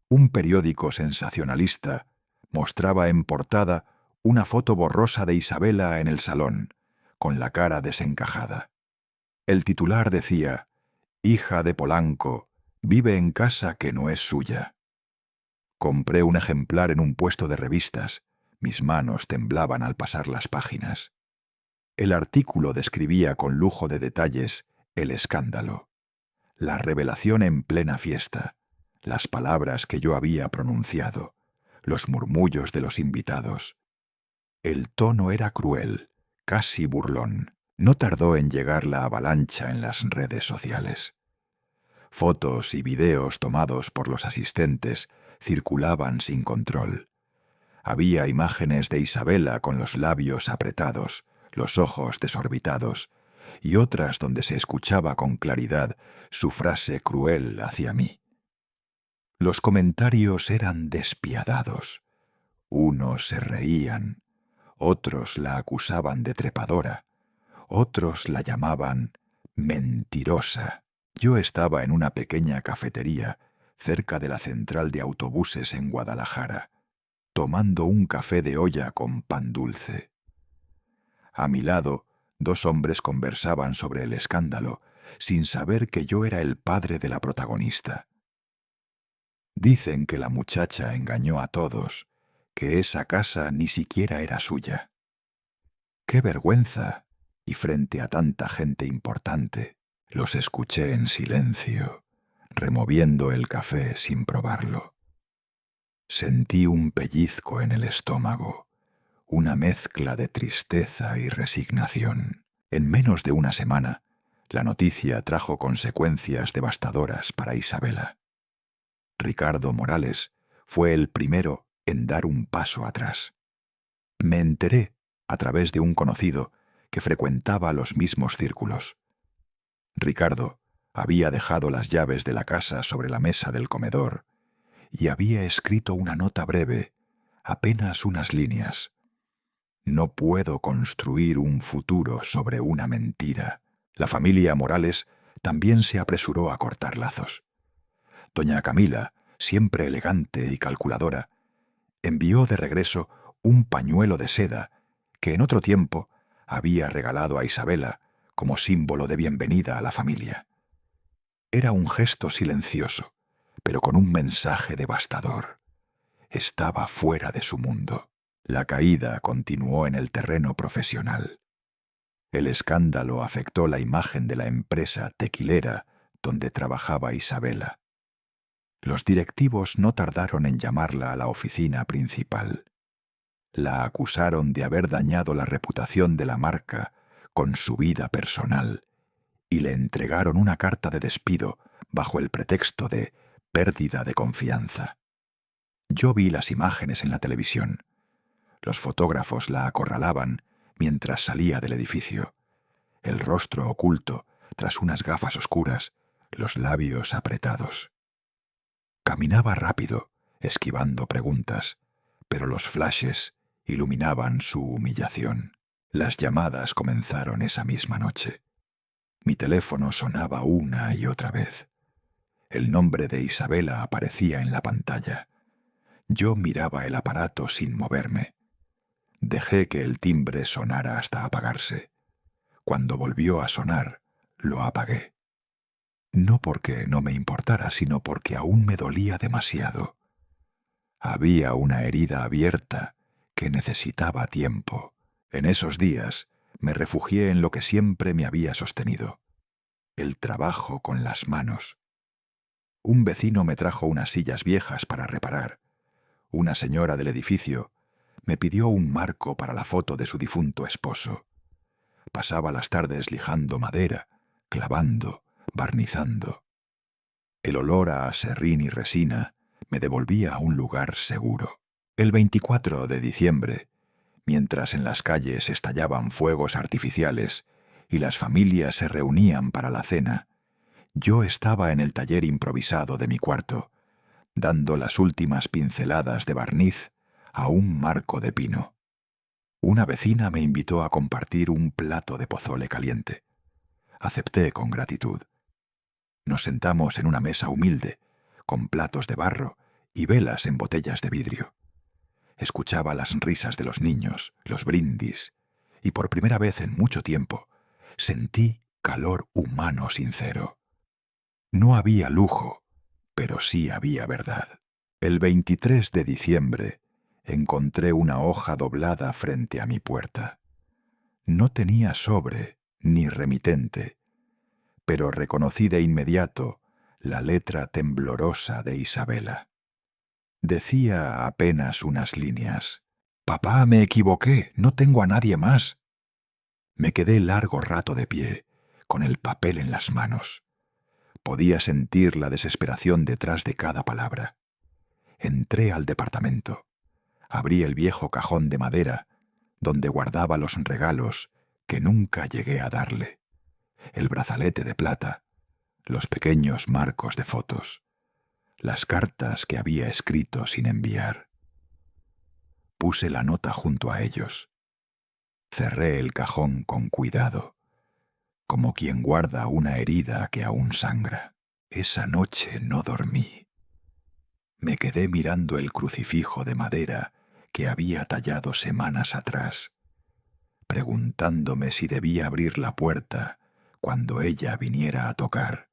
Un periódico sensacionalista mostraba en portada una foto borrosa de Isabela en el salón, con la cara desencajada. El titular decía: «Hija de Polanco, vive en casa que no es suya». Compré un ejemplar en un puesto de revistas. Mis manos temblaban al pasar las páginas. El artículo describía con lujo de detalles el escándalo, la revelación en plena fiesta, las palabras que yo había pronunciado, los murmullos de los invitados. El tono era cruel, casi burlón. No tardó en llegar la avalancha en las redes sociales. Fotos y videos tomados por los asistentes circulaban sin control. Había imágenes de Isabela con los labios apretados, los ojos desorbitados, y otras donde se escuchaba con claridad su frase cruel hacia mí. Los comentarios eran despiadados. Unos se reían, otros la acusaban de trepadora, otros la llamaban mentirosa. Yo estaba en una pequeña cafetería cerca de la central de autobuses en Guadalajara, tomando un café de olla con pan dulce. A mi lado, 2 hombres conversaban sobre el escándalo, sin saber que yo era el padre de la protagonista. Dicen que la muchacha engañó a todos, que esa casa ni siquiera era suya. ¡Qué vergüenza! Y frente a tanta gente importante, los escuché en silencio, removiendo el café sin probarlo. Sentí un pellizco en el estómago, una mezcla de tristeza y resignación. En menos de una semana, la noticia trajo consecuencias devastadoras para Isabela. Ricardo Morales fue el primero en dar un paso atrás. Me enteré, a través de un conocido, que frecuentaba los mismos círculos. Ricardo había dejado las llaves de la casa sobre la mesa del comedor y había escrito una nota breve, apenas unas líneas. No puedo construir un futuro sobre una mentira. La familia Morales también se apresuró a cortar lazos. Doña Camila, siempre elegante y calculadora, envió de regreso un pañuelo de seda que en otro tiempo había regalado a Isabela como símbolo de bienvenida a la familia. Era un gesto silencioso, pero con un mensaje devastador. Estaba fuera de su mundo. La caída continuó en el terreno profesional. El escándalo afectó la imagen de la empresa tequilera donde trabajaba Isabela. Los directivos no tardaron en llamarla a la oficina principal. La acusaron de haber dañado la reputación de la marca con su vida personal y le entregaron una carta de despido bajo el pretexto de pérdida de confianza. Yo vi las imágenes en la televisión. Los fotógrafos la acorralaban mientras salía del edificio, el rostro oculto tras unas gafas oscuras, los labios apretados. Caminaba rápido, esquivando preguntas, pero los flashes iluminaban su humillación. Las llamadas comenzaron esa misma noche. Mi teléfono sonaba una y otra vez. El nombre de Isabela aparecía en la pantalla. Yo miraba el aparato sin moverme. Dejé que el timbre sonara hasta apagarse. Cuando volvió a sonar, lo apagué. No porque no me importara, sino porque aún me dolía demasiado. Había una herida abierta que necesitaba tiempo. En esos días me refugié en lo que siempre me había sostenido: el trabajo con las manos. Un vecino me trajo unas sillas viejas para reparar. Una señora del edificio me pidió un marco para la foto de su difunto esposo. Pasaba las tardes lijando madera, clavando, barnizando. El olor a aserrín y resina me devolvía a un lugar seguro. El 24 de diciembre, mientras en las calles estallaban fuegos artificiales y las familias se reunían para la cena, yo estaba en el taller improvisado de mi cuarto, dando las últimas pinceladas de barniz a un marco de pino. Una vecina me invitó a compartir un plato de pozole caliente. Acepté con gratitud. Nos sentamos en una mesa humilde, con platos de barro y velas en botellas de vidrio. Escuchaba las risas de los niños, los brindis, y por primera vez en mucho tiempo sentí calor humano sincero. No había lujo, pero sí había verdad. El 23 de diciembre encontré una hoja doblada frente a mi puerta. No tenía sobre ni remitente, pero reconocí de inmediato la letra temblorosa de Isabela. Decía apenas unas líneas: «Papá, me equivoqué, no tengo a nadie más». Me quedé largo rato de pie, con el papel en las manos. Podía sentir la desesperación detrás de cada palabra. Entré al departamento. Abrí el viejo cajón de madera donde guardaba los regalos que nunca llegué a darle: el brazalete de plata, los pequeños marcos de fotos, las cartas que había escrito sin enviar. Puse la nota junto a ellos. Cerré el cajón con cuidado, como quien guarda una herida que aún sangra. Esa noche no dormí. Me quedé mirando el crucifijo de madera que había tallado semanas atrás, preguntándome si debía abrir la puerta cuando ella viniera a tocar,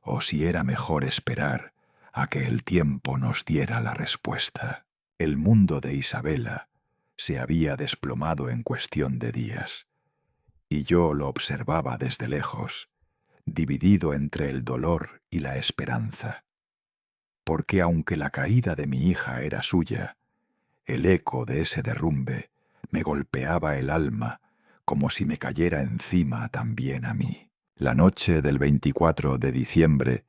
o si era mejor esperar a que el tiempo nos diera la respuesta. El mundo de Isabela se había desplomado en cuestión de días, y yo lo observaba desde lejos, dividido entre el dolor y la esperanza. Porque aunque la caída de mi hija era suya, el eco de ese derrumbe me golpeaba el alma como si me cayera encima también a mí. La noche del 24 de diciembre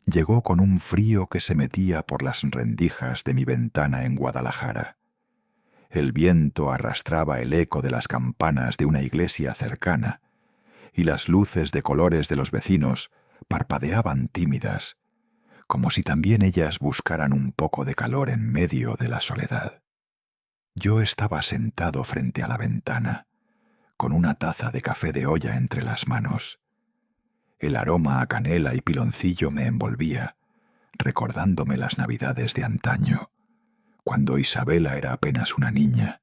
llegó con un frío que se metía por las rendijas de mi ventana en Guadalajara. El viento arrastraba el eco de las campanas de una iglesia cercana, y las luces de colores de los vecinos parpadeaban tímidas, como si también ellas buscaran un poco de calor en medio de la soledad. Yo estaba sentado frente a la ventana, con una taza de café de olla entre las manos. El aroma a canela y piloncillo me envolvía, recordándome las navidades de antaño, cuando Isabela era apenas una niña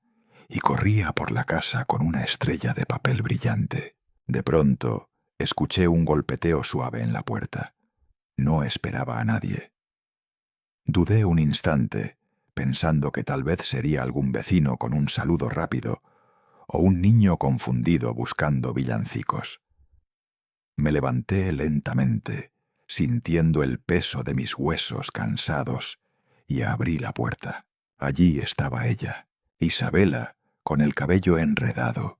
y corría por la casa con una estrella de papel brillante. De pronto, escuché un golpeteo suave en la puerta. No esperaba a nadie. Dudé un instante, pensando que tal vez sería algún vecino con un saludo rápido o un niño confundido buscando villancicos. Me levanté lentamente, sintiendo el peso de mis huesos cansados, y abrí la puerta. Allí estaba ella, Isabela, con el cabello enredado,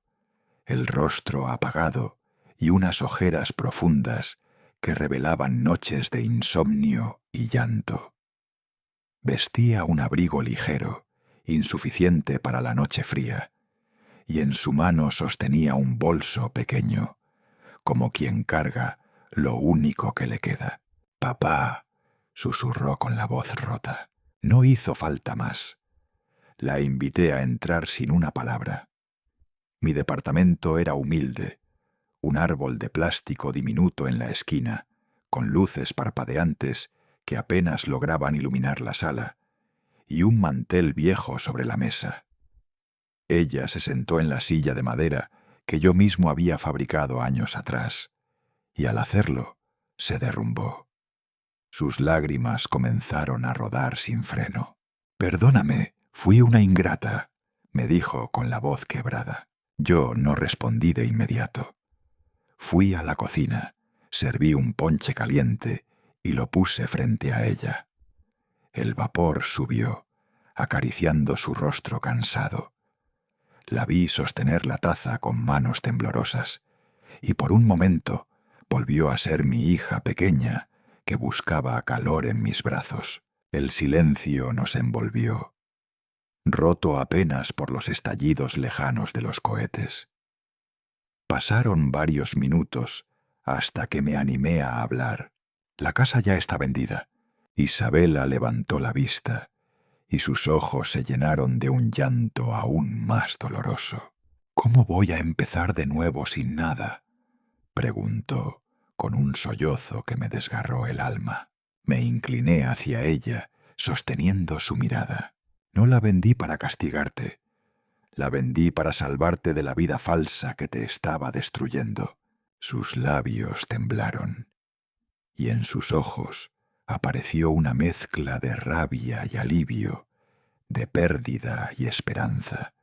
el rostro apagado y unas ojeras profundas que revelaban noches de insomnio y llanto. Vestía un abrigo ligero, insuficiente para la noche fría, y en su mano sostenía un bolso pequeño, como quien carga lo único que le queda. «Papá», susurró con la voz rota. No hizo falta más. La invité a entrar sin una palabra. Mi departamento era humilde, un árbol de plástico diminuto en la esquina, con luces parpadeantes que apenas lograban iluminar la sala, y un mantel viejo sobre la mesa. Ella se sentó en la silla de madera que yo mismo había fabricado años atrás, y al hacerlo, se derrumbó. Sus lágrimas comenzaron a rodar sin freno. «Perdóname, fui una ingrata», me dijo con la voz quebrada. Yo no respondí de inmediato. Fui a la cocina, serví un ponche caliente y lo puse frente a ella. El vapor subió, acariciando su rostro cansado. La vi sostener la taza con manos temblorosas, y por un momento volvió a ser mi hija pequeña que buscaba calor en mis brazos. El silencio nos envolvió, roto apenas por los estallidos lejanos de los cohetes. Pasaron varios minutos hasta que me animé a hablar. «La casa ya está vendida». Isabela levantó la vista y sus ojos se llenaron de un llanto aún más doloroso. «¿Cómo voy a empezar de nuevo sin nada?», preguntó con un sollozo que me desgarró el alma. Me incliné hacia ella, sosteniendo su mirada. «No la vendí para castigarte. La vendí para salvarte de la vida falsa que te estaba destruyendo». Sus labios temblaron, y en sus ojos apareció una mezcla de rabia y alivio, de pérdida y esperanza.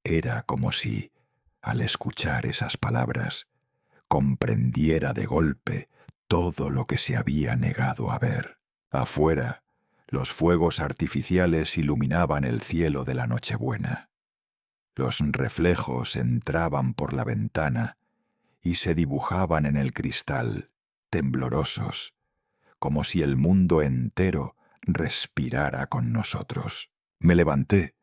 Era como si, al escuchar esas palabras, comprendiera de golpe todo lo que se había negado a ver. Afuera, los fuegos artificiales iluminaban el cielo de la Nochebuena. Los reflejos entraban por la ventana y se dibujaban en el cristal, temblorosos, como si el mundo entero respirara con nosotros. Me levanté,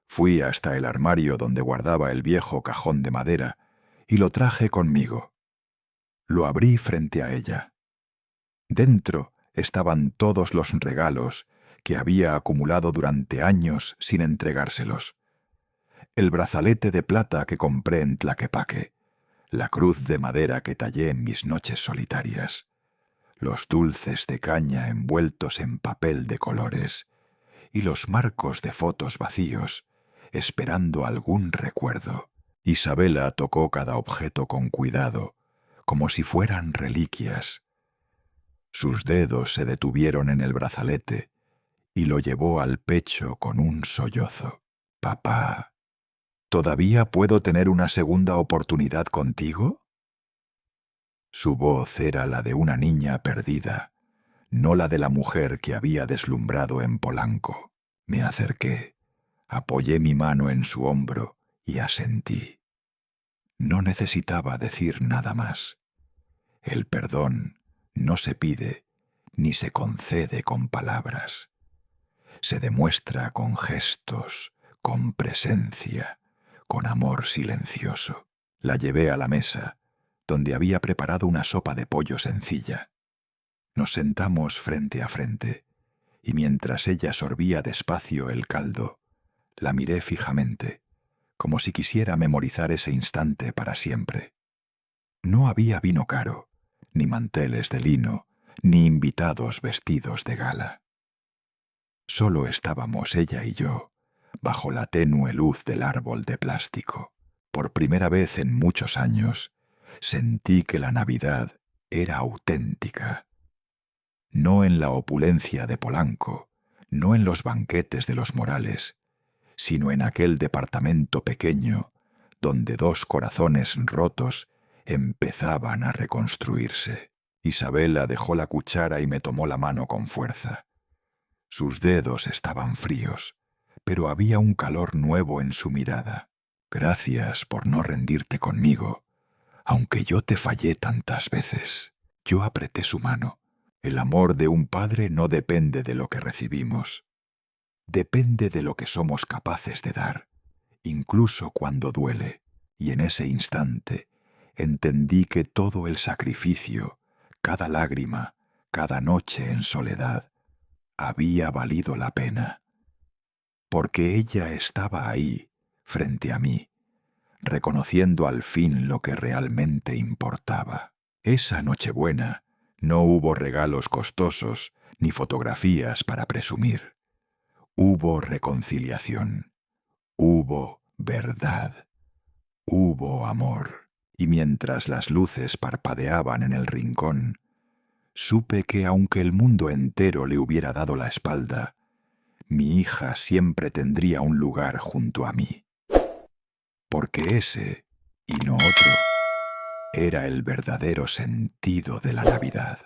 fui hasta el armario donde guardaba el viejo cajón de madera y lo traje conmigo. Lo abrí frente a ella. Dentro estaban todos los regalos que había acumulado durante años sin entregárselos. El brazalete de plata que compré en Tlaquepaque, la cruz de madera que tallé en mis noches solitarias, los dulces de caña envueltos en papel de colores y los marcos de fotos vacíos, esperando algún recuerdo. Isabela tocó cada objeto con cuidado, como si fueran reliquias. Sus dedos se detuvieron en el brazalete y lo llevó al pecho con un sollozo. «Papá, ¿todavía puedo tener una segunda oportunidad contigo?». Su voz era la de una niña perdida, no la de la mujer que había deslumbrado en Polanco. Me acerqué, apoyé mi mano en su hombro y asentí. No necesitaba decir nada más. El perdón no se pide ni se concede con palabras. Se demuestra con gestos, con presencia, con amor silencioso. La llevé a la mesa, donde había preparado una sopa de pollo sencilla. Nos sentamos frente a frente, y mientras ella sorbía despacio el caldo, la miré fijamente, como si quisiera memorizar ese instante para siempre. No había vino caro, ni manteles de lino, ni invitados vestidos de gala. Solo estábamos ella y yo, bajo la tenue luz del árbol de plástico. Por primera vez en muchos años, sentí que la Navidad era auténtica. No en la opulencia de Polanco, no en los banquetes de los Morales, sino en aquel departamento pequeño donde dos corazones rotos empezaban a reconstruirse. Isabela dejó la cuchara y me tomó la mano con fuerza. Sus dedos estaban fríos, pero había un calor nuevo en su mirada. Gracias por no rendirte conmigo, aunque yo te fallé tantas veces. Yo apreté su mano. El amor de un padre no depende de lo que recibimos. Depende de lo que somos capaces de dar, incluso cuando duele. Y en ese instante entendí que todo el sacrificio, cada lágrima, cada noche en soledad, había valido la pena. Porque ella estaba ahí, frente a mí, reconociendo al fin lo que realmente importaba. Esa Nochebuena no hubo regalos costosos ni fotografías para presumir. Hubo reconciliación, hubo verdad, hubo amor. Y mientras las luces parpadeaban en el rincón, supe que aunque el mundo entero le hubiera dado la espalda, mi hija siempre tendría un lugar junto a mí. Porque ese, y no otro, era el verdadero sentido de la Navidad.